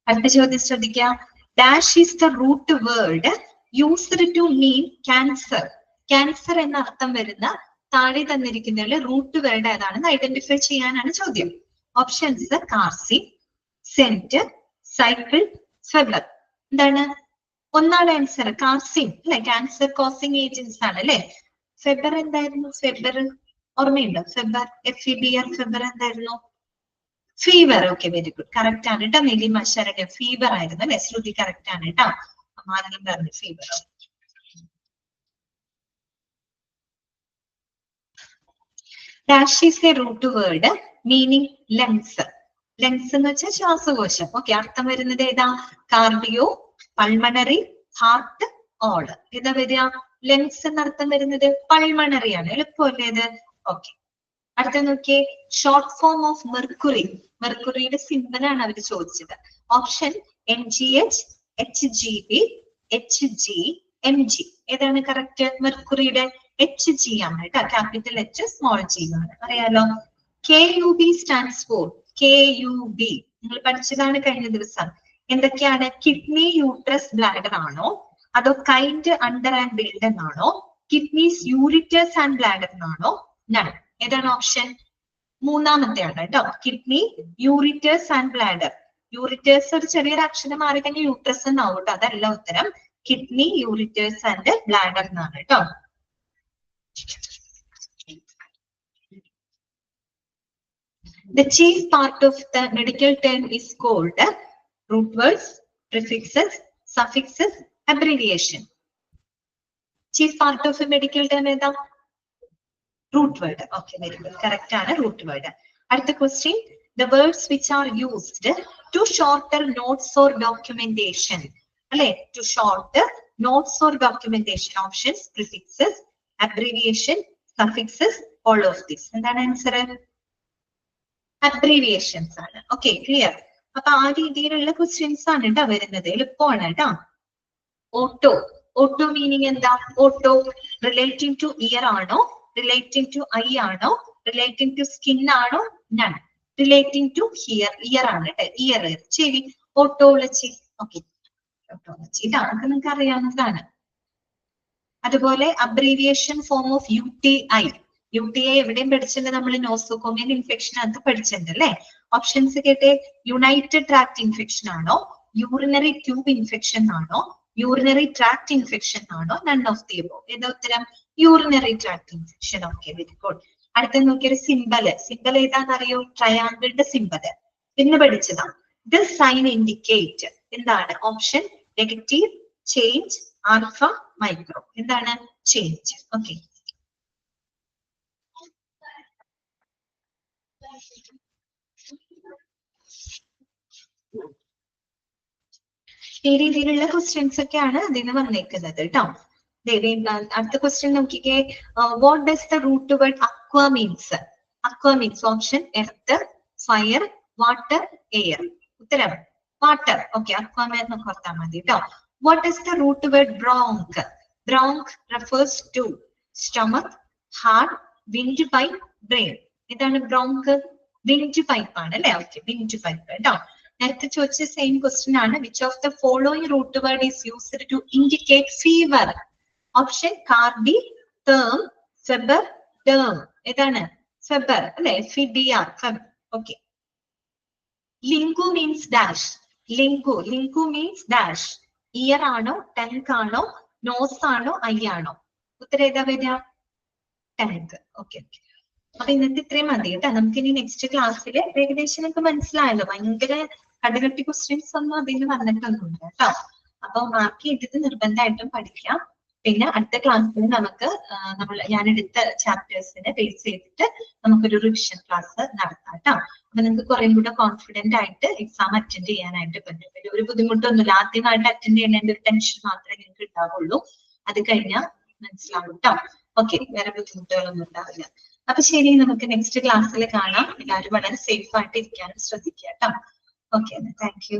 അടുത്ത ചോദ്യം ശ്രദ്ധിക്കാം. Dash is the root word used to mean cancer. Cancer എന്ന അർത്ഥം വരുന്ന താഴെ തന്നിരിക്കുന്നതിൽ റൂട്ട് വേർഡ് ഏതാണെന്ന് ഐഡന്റിഫൈ ചെയ്യാനാണ് ചോദ്യം. Options carcin, cent, cycle, febr. എന്താണ് ഒന്നാണ് ആൻസർ? കാർസിൻ അല്ലെ, ക്യാൻസർ കോസിംഗ് ഏജൻസ് ആണ് അല്ലെ. ഫെബർ എന്തായിരുന്നു? ഫെബർ ഓർമ്മയുണ്ടോ? FEBR ഫെബർ എന്തായിരുന്നു? Fever. Okay, very good, correct ആണ് കേട്ടോ. നീലിമ ശരണ്യ ഫീവർ ആയിരുന്നു അല്ലെ. ശ്രുതി കറക്റ്റ് ആണ് കേട്ടോ. ആദ്യം പറഞ്ഞു fever. Dash is a root word meaning lungs. Lungs എന്ന് വെച്ചാൽ ശ്വാസകോശം. ഓക്കെ. അർത്ഥം വരുന്നത് ഏതാ? Cardio, pulmonary, heart, all. ഏതാ വരിക? ലങ്സ് എന്നർത്ഥം വരുന്നത് പൾമണറി ആണ്. എളുപ്പമല്ലേ ഇത്? ഓക്കെ. അടുത്ത നോക്കിയേ, ഷോർട്ട് ഫോം ഓഫ് മെർക്കുറി. മെർക്കുറിയുടെ സിമ്പൽ ആണ് അവർ ചോദിച്ചത്. Option MgH, HgV, HG, Mg. ഏതാണ് കറക്റ്റ്? മെർക്കുറിയുടെ HG ആണ് കേട്ടോ. ക്യാപിറ്റൽ H, സ്മോൾ G ആണ്. അറിയാലോ. KUB stands for KUB. നിങ്ങൾ പഠിച്ചതാണ് കഴിഞ്ഞ ദിവസം. എന്തൊക്കെയാണ്? കിഡ്നി, യൂട്രസ്, ബ്ലാഡർ ആണോ? അതോ കൈൻഡ്, അണ്ടർ ആൻഡ് ബിൽഡൻ ആണോ? കിഡ്നീസ്, യൂറിറ്റേഴ്സ് ആൻഡ് ബ്ലാഡർ ആണോ? നൺ. ഏതാണ് ഓപ്ഷൻ? മൂന്നാമത്തെയാണ് കേട്ടോ. Kidney, ureters and bladder. Ureters ഒരു ചെറിയൊരു അക്ഷരം മാറി കഴിഞ്ഞാൽ യൂട്രസ് എന്നാവും കേട്ടോ. അതല്ല ഉത്തരം. കിഡ്നി, യൂറിറ്റേഴ്സ് ആൻഡ് ബ്ലാഡർ എന്നാണ് കേട്ടോ. The chief part of the medical term is called root words, prefixes, suffixes, abbreviation. Chief part of a medical term ഏതാ? Root word. Okay, very good. Correct ആണ് root word. അടുത്ത question. The words which are used to shorter notes or documentation. അല്ലെ, to shorter notes or documentation. Options, prefixes, abbreviation, suffixes, all of this. എന്താണ് answer? Abbreviations ആണ്. Okay, clear. അപ്പൊ ആ രീതിയിലുള്ള questions ആണ് കേട്ടോ വരുന്നത്. എളുപ്പമാണ് കേട്ടോ. ഓട്ടോ മീനിങ് എന്താ? ഓട്ടോ റിലേറ്റിംഗ് ടു ഇയർ ആണോ? റിലേറ്റിംഗ് ടു ഐ ആണോ? റിലേറ്റിംഗ് ടു സ്കിൻ ആണോ? നൺ. റിലേറ്റിംഗ് ടു ഇയർ ആണ് കേട്ടോ. ഇയർ ചെവി. ഓട്ടോളജി. ഓക്കെ, ഓട്ടോളജി ഇതാണ് നിങ്ങൾക്ക് അറിയാവുന്നതാണ്. അതുപോലെ abbreviation form of UTI. UTI എവിടെയും പഠിച്ചിട്ടുണ്ട് നമ്മൾ, നോസോകോമിയൽ ഇൻഫെക്ഷൻ അത് പഠിച്ചിട്ടുണ്ട് അല്ലെ. ഓപ്ഷൻസ് കേട്ടെ. യുണൈറ്റഡ് ട്രാക്ട് ഇൻഫെക്ഷൻ ആണോ, യൂറിനറി ട്യൂബ് ഇൻഫെക്ഷൻ ആണോ, യൂറിനറി ട്രാക്ട് ഇൻഫെക്ഷൻ ആണോ, നൺ ഓഫ് ദി എബോവ്. ഏതാ ഉത്തരം? Urinary tract infection. Okay, very good. അടുത്ത നോക്കിയൊരു സിമ്പല്. സിമ്പൽ ഏതാണെന്നറിയോ? ട്രയാങ്കിളിന്റെ സിമ്പല്. ഇന്ന് പഠിച്ചതാ. ദിസ് സൈൻ ഇൻഡിക്കേറ്റ് എന്താണ്? Option negative, change, alpha, micro. എന്താണ്? ചേഞ്ച്. ഓക്കെ. ഈ രീതിയിലുള്ള ക്വസ്റ്റ്യൻസ് ഒക്കെയാണ് അതിന് വന്നേക്കുന്നത് കേട്ടോ. അടുത്ത ക്വസ്റ്റ്യൻ നോക്കിക്കേ. What does the root word aqua means? Aqua means option earth, fire, water, air. ഉത്തരം വാട്ടർ. ഓക്കെ, അക്വാമാൻ എന്നൊക്കെ ഓർത്താൽ മതി കേട്ടോ. What does the root word bronch? Bronch refers to stomach, heart, wind pipe, brain. ഇതാണ് bronch. Wind pipe ആണ് അല്ലെ. Okay, wind pipe കേട്ടോ. നേരത്തെ ചോദിച്ച സെയിം ക്വസ്റ്റ്യൻ ആണ്. Which of the following root word is used to indicate fever? Option cardi, therm, febr, derm. ഏതാണ്? Febr അല്ലെ. FEBR. Okay. Lingu means dash. Lingu means dash. Ear ആണോ, tongue ആണോ, nose ആണോ, eye ആണോ? ഉത്തരം ഏതാ വരിക? ടങ്ക്. ഓക്കെ. അപ്പൊ ഇന്നത്തെ ഇത്രയും മതി കേട്ടോ. നമുക്ക് ഇനി നെക്സ്റ്റ് ക്ലാസ്സിൽ ഏകദേശം നമുക്ക് മനസ്സിലായല്ലോ. ഭയങ്കര കടുകട്ടി ക്വസ്റ്റ്യൻസ് ഒന്നും അതിന് വന്നിട്ടൊന്നുമില്ല കേട്ടോ. അപ്പൊ മാർക്ക് ചെയ്തിട്ട് നിർബന്ധമായിട്ടും പഠിക്കാം. പിന്നെ അടുത്ത ക്ലാസ്സിൽ നമുക്ക് ഞാൻ എടുത്ത ചാപ്റ്റേഴ്സിനെ ബേസ് ചെയ്തിട്ട് നമുക്കൊരു റിവിഷൻ ക്ലാസ് നടത്താം കേട്ടോ. അപ്പൊ നിങ്ങൾക്ക് കുറേ കൂടെ കോൺഫിഡന്റ് ആയിട്ട് എക്സാം അറ്റൻഡ് ചെയ്യാനായിട്ട് പറ്റും. ഒരു ബുദ്ധിമുട്ടൊന്നുമില്ല. ആദ്യമായിട്ട് അറ്റൻഡ് ചെയ്യുന്നതിന്റെ ഒരു ടെൻഷൻ മാത്രമേ നിങ്ങൾക്ക് ഉണ്ടാവുള്ളൂ. അത് കഴിഞ്ഞാൽ മനസ്സിലാവും കേട്ടോ. ഓക്കെ, വേറെ ബുദ്ധിമുട്ടുകളൊന്നും ഉണ്ടാവില്ല. അപ്പൊ ശരി, നമുക്ക് നെക്സ്റ്റ് ക്ലാസ്സിൽ കാണാം. എല്ലാവരും വളരെ സേഫ് ആയിട്ട് ഇരിക്കാനും ശ്രദ്ധിക്കുക കേട്ടോ. Okay, thank you.